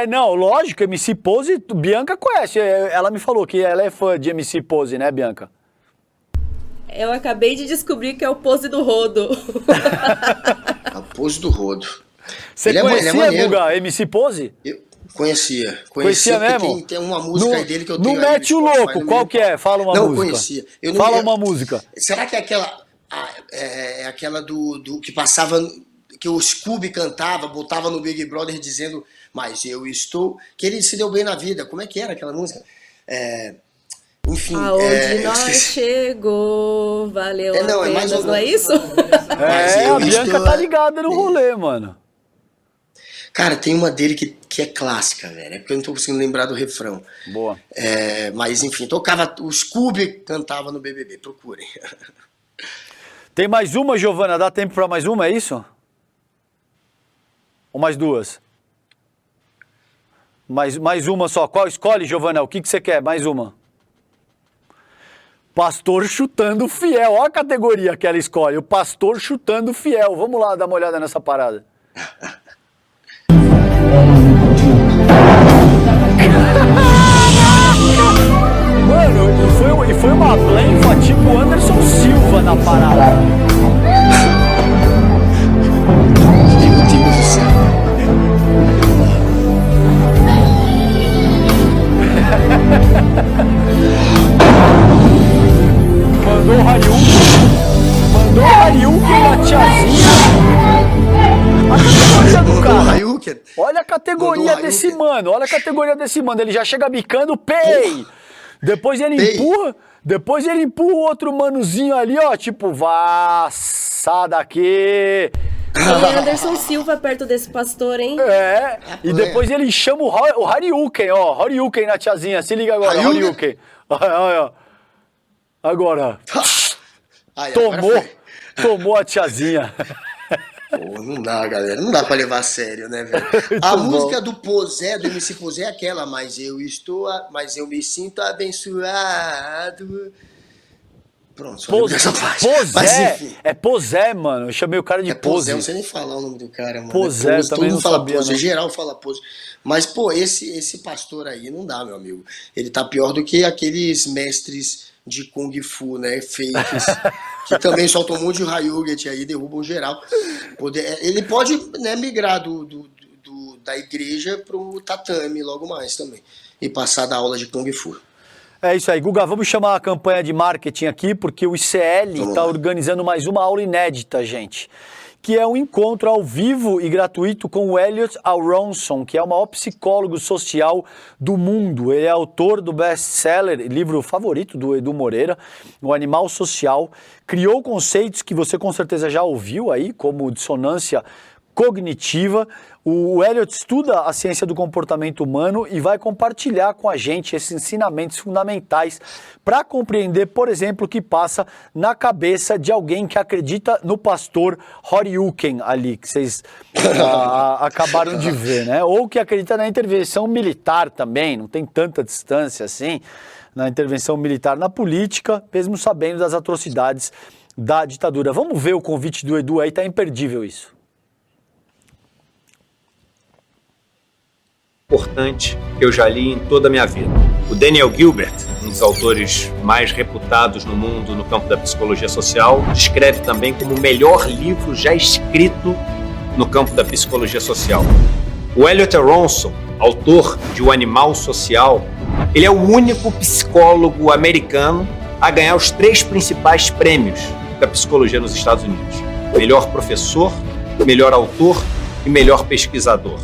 Não, lógico, MC Pose, Bianca conhece. Ela me falou que ela é fã de MC Pose, né, Bianca? Eu acabei de descobrir que é o Pose do Rodo. A Pose do Rodo. Você conhecia, Guga, MC Pose? Eu conhecia mesmo? Tem uma música aí dele que eu tenho. Não mete o louco, qual que é? Fala uma música. Não conhecia. Fala uma música. Será que é aquela... é aquela do que passava... Que o Scooby cantava, botava no Big Brother dizendo, mas eu estou... Que ele se deu bem na vida. Como é que era aquela música? Enfim... Aonde nós chegou, valeu a pena, mais não é isso? A Bianca tá ligada no rolê, mano. Cara, tem uma dele que é clássica, velho. É porque eu não tô conseguindo lembrar do refrão. Boa. Mas, enfim, tocava... O Scooby cantava no BBB. Procurem. Tem mais uma, Giovana? Dá tempo pra mais uma, é isso? Ou mais duas? Mais uma só. Qual escolhe, Giovana? O que você quer? Mais uma. Pastor chutando fiel. Olha a categoria que ela escolhe. O pastor chutando fiel. Vamos lá dar uma olhada nessa parada. Mano, e foi uma blenfa tipo Anderson Silva na parada. Meu Deus do céu. Mandou o Hariuken na tiazinha. A categoria do cara. Olha a categoria desse mano. Olha a categoria desse mano. Ele já chega bicando, pei! Depois ele empurra o outro manozinho ali, ó. Tipo, vá, sai daqui. Tem Anderson Silva perto desse pastor, hein? E depois ele chama o Hariuken, ó. Hariuken na tiazinha. Se liga agora, Hariuken. Olha. Agora. Tomou a tiazinha. Pô, não dá, galera. Não dá pra levar a sério, né, velho? A música do Posé, do MC Posé, é aquela, mas eu me sinto abençoado. Pronto, só lembro dessa parte. Posé? É Posé, mano. Eu chamei o cara de Pose. Posé, não sei nem falar o nome do cara, mano. Posé, Pose, também não sabia. Pose, geral fala Pose. Mas, pô, esse pastor aí não dá, meu amigo. Ele tá pior do que aqueles mestres de Kung Fu, né, fakes, que também soltam um monte de Hayuget aí, derrubam geral. Ele pode, né, migrar da igreja pro tatame logo mais também, e passar da aula de Kung Fu. É isso aí, Guga, vamos chamar a campanha de marketing aqui, porque o ICL está organizando mais uma aula inédita, gente, que é um encontro ao vivo e gratuito com o Elliot Aronson, que é o maior psicólogo social do mundo. Ele é autor do best-seller, livro favorito do Edu Moreira, O Animal Social. Criou conceitos que você com certeza já ouviu aí, como dissonância cognitiva. O Elliot estuda a ciência do comportamento humano e vai compartilhar com a gente esses ensinamentos fundamentais para compreender, por exemplo, o que passa na cabeça de alguém que acredita no pastor Hariuken ali, que vocês acabaram de ver, né? Ou que acredita na intervenção militar também, não tem tanta distância assim, na intervenção militar na política, mesmo sabendo das atrocidades da ditadura. Vamos ver o convite do Edu aí, tá imperdível isso. Importante que eu já li em toda a minha vida. O Daniel Gilbert, um dos autores mais reputados no mundo no campo da psicologia social, descreve também como o melhor livro já escrito no campo da psicologia social. O Elliot Aronson, autor de O Animal Social, ele é o único psicólogo americano a ganhar os 3 principais prêmios da psicologia nos Estados Unidos: melhor professor, melhor autor e melhor pesquisador.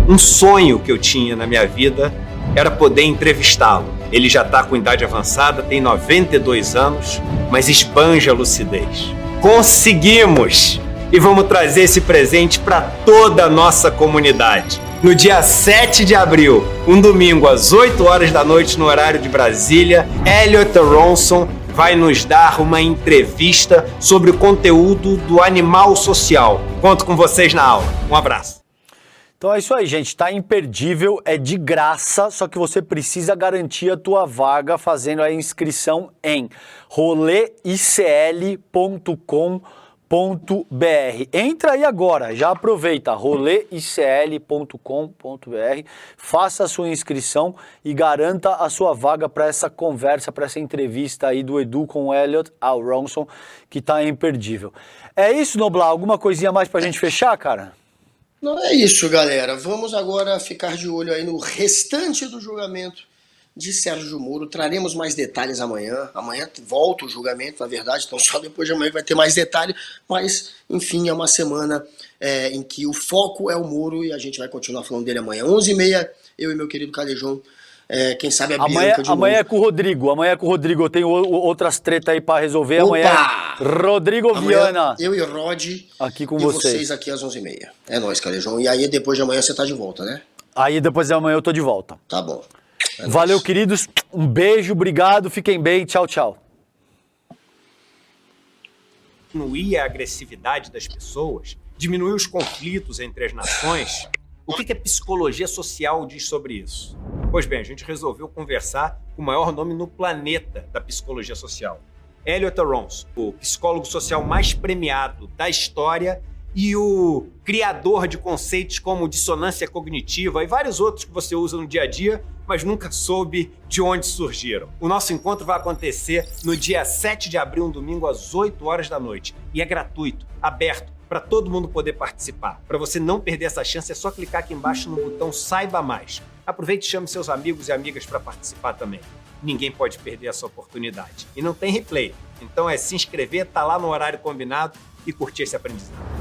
Um sonho que eu tinha na minha vida era poder entrevistá-lo. Ele já está com idade avançada, tem 92 anos, mas esbanja a lucidez. Conseguimos! e vamos trazer esse presente para toda a nossa comunidade. No dia 7 de abril, um domingo às 8 horas da noite no horário de Brasília, Elliot Aronson vai nos dar uma entrevista sobre o conteúdo do Animal Social. Conto com vocês na aula. Um abraço. Então é isso aí, gente. Tá imperdível, é de graça, só que você precisa garantir a tua vaga fazendo a inscrição em roleicl.com.br. Entra aí agora, já aproveita, roleicl.com.br, faça a sua inscrição e garanta a sua vaga para essa conversa, para essa entrevista aí do Edu com o Elliot Aronson, que tá imperdível. É isso, Noblar? Alguma coisinha mais pra gente fechar, cara? Não é isso, galera. Vamos agora ficar de olho aí no restante do julgamento de Sérgio Moro. Traremos mais detalhes amanhã. Amanhã volta o julgamento, na verdade, então só depois de amanhã vai ter mais detalhe. Mas, enfim, é uma semana em que o foco é o Moro e a gente vai continuar falando dele amanhã. 11h30, eu e meu querido Calejão. Quem sabe a Bianca de amanhã novo. É com o Rodrigo. Amanhã é com o Rodrigo. Eu tenho outras tretas aí pra resolver. Opa! Amanhã, Rodrigo Viana. Eu e Rod. Aqui com vocês aqui às 11h30. É nóis, Calejão. E aí, depois de amanhã, você tá de volta, né? Aí, depois de amanhã, eu tô de volta. Tá bom. Valeu, queridos. Um beijo, obrigado. Fiquem bem. Tchau, tchau. Diminuir a agressividade das pessoas, diminuir os conflitos entre as nações. O que a psicologia social diz sobre isso? Pois bem, a gente resolveu conversar com o maior nome no planeta da psicologia social. Elliot Aronson, o psicólogo social mais premiado da história e o criador de conceitos como dissonância cognitiva e vários outros que você usa no dia a dia, mas nunca soube de onde surgiram. O nosso encontro vai acontecer no dia 7 de abril, um domingo, às 8 horas da noite. E é gratuito, aberto, para todo mundo poder participar. Para você não perder essa chance, é só clicar aqui embaixo no botão Saiba Mais. Aproveite e chame seus amigos e amigas para participar também. Ninguém pode perder essa oportunidade. E não tem replay. Então é se inscrever, tá lá no horário combinado e curtir esse aprendizado.